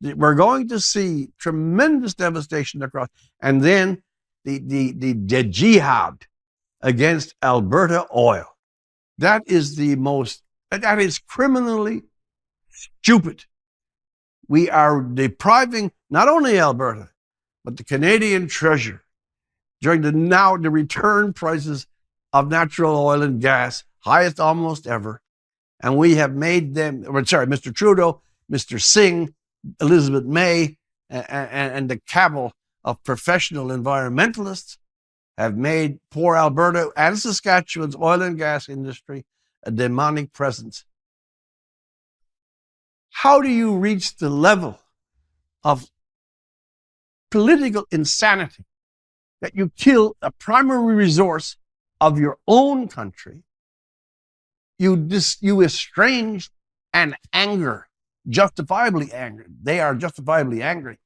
We're going to see tremendous devastation across, and then the jihad against Alberta oil. That is criminally stupid. We are depriving not only Alberta, but the Canadian treasury during the return prices of natural oil and gas, highest almost ever. And we have made them, Mr. Trudeau, Mr. Singh, Elizabeth May, and the cabal of professional environmentalists have made poor Alberta and Saskatchewan's oil and gas industry a demonic presence. How do you reach the level of political insanity that you kill a primary resource of your own country? You estrange and anger, justifiably angry. They are justifiably angry.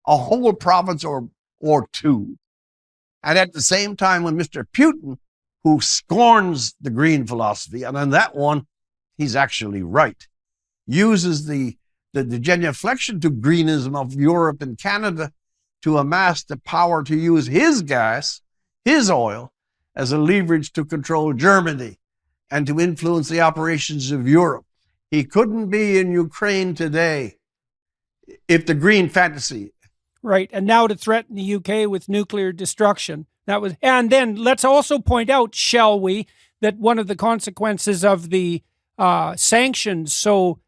A whole province or two. And at the same time, when Mr. Putin, who scorns the green philosophy, and on that one, he's actually right, uses the the genuflection to greenism of Europe and Canada to amass the power to use his gas, his oil, as a leverage to control Germany and to influence the operations of Europe. He couldn't be in Ukraine today if the green fantasy. Right, and now to threaten the UK with nuclear destruction. And then let's also point out, shall we, that one of the consequences of the sanctions so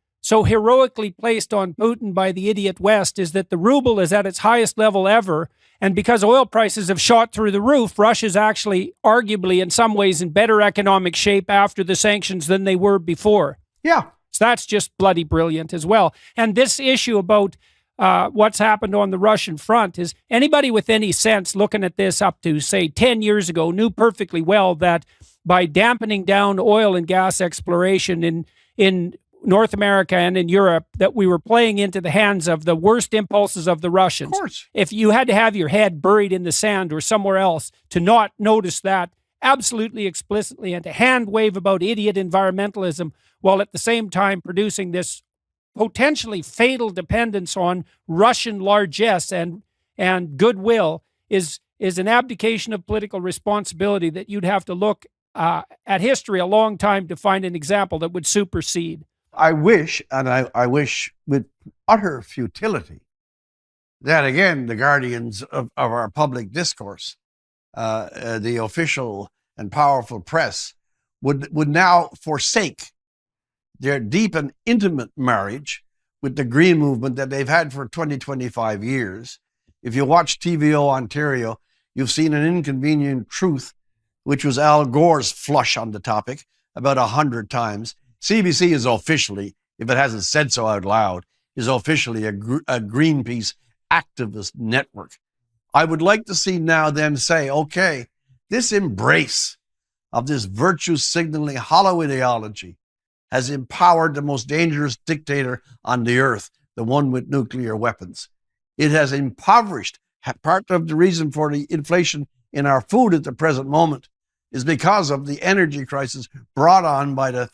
heroically placed on Putin by the idiot West is that the ruble is at its highest level ever. And because oil prices have shot through the roof, Russia's actually arguably in some ways in better economic shape after the sanctions than they were before. Yeah. So that's just bloody brilliant as well. And this issue about what's happened on the Russian front is anybody with any sense looking at this up to, say, 10 years ago knew perfectly well that by dampening down oil and gas exploration in North America and in Europe, that we were playing into the hands of the worst impulses of the Russians. Of course. If you had to have your head buried in the sand or somewhere else to not notice that absolutely explicitly and to hand wave about idiot environmentalism while at the same time producing this potentially fatal dependence on Russian largesse and goodwill is an abdication of political responsibility that you'd have to look at history a long time to find an example that would supersede. I wish, and I wish with utter futility, that again, the guardians of our public discourse, the official and powerful press, would now forsake their deep and intimate marriage with the green movement that they've had for 25 years. If you watch TVO Ontario, you've seen an inconvenient truth, which was Al Gore's flush on the topic about 100 times. CBC is officially, if it hasn't said so out loud, is officially a Greenpeace activist network. I would like to see now them say, okay, this embrace of this virtue signaling hollow ideology has empowered the most dangerous dictator on the earth, the one with nuclear weapons. It has impoverished. Part of the reason for the inflation in our food at the present moment is because of the energy crisis brought on by the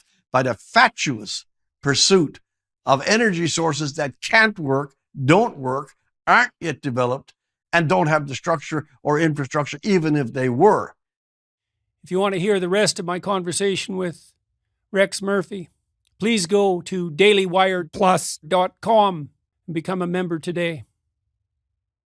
fatuous pursuit of energy sources that can't work, don't work, aren't yet developed, and don't have the structure or infrastructure, even if they were. If you want to hear the rest of my conversation with Rex Murphy, please go to dailywiredplus.com and become a member today.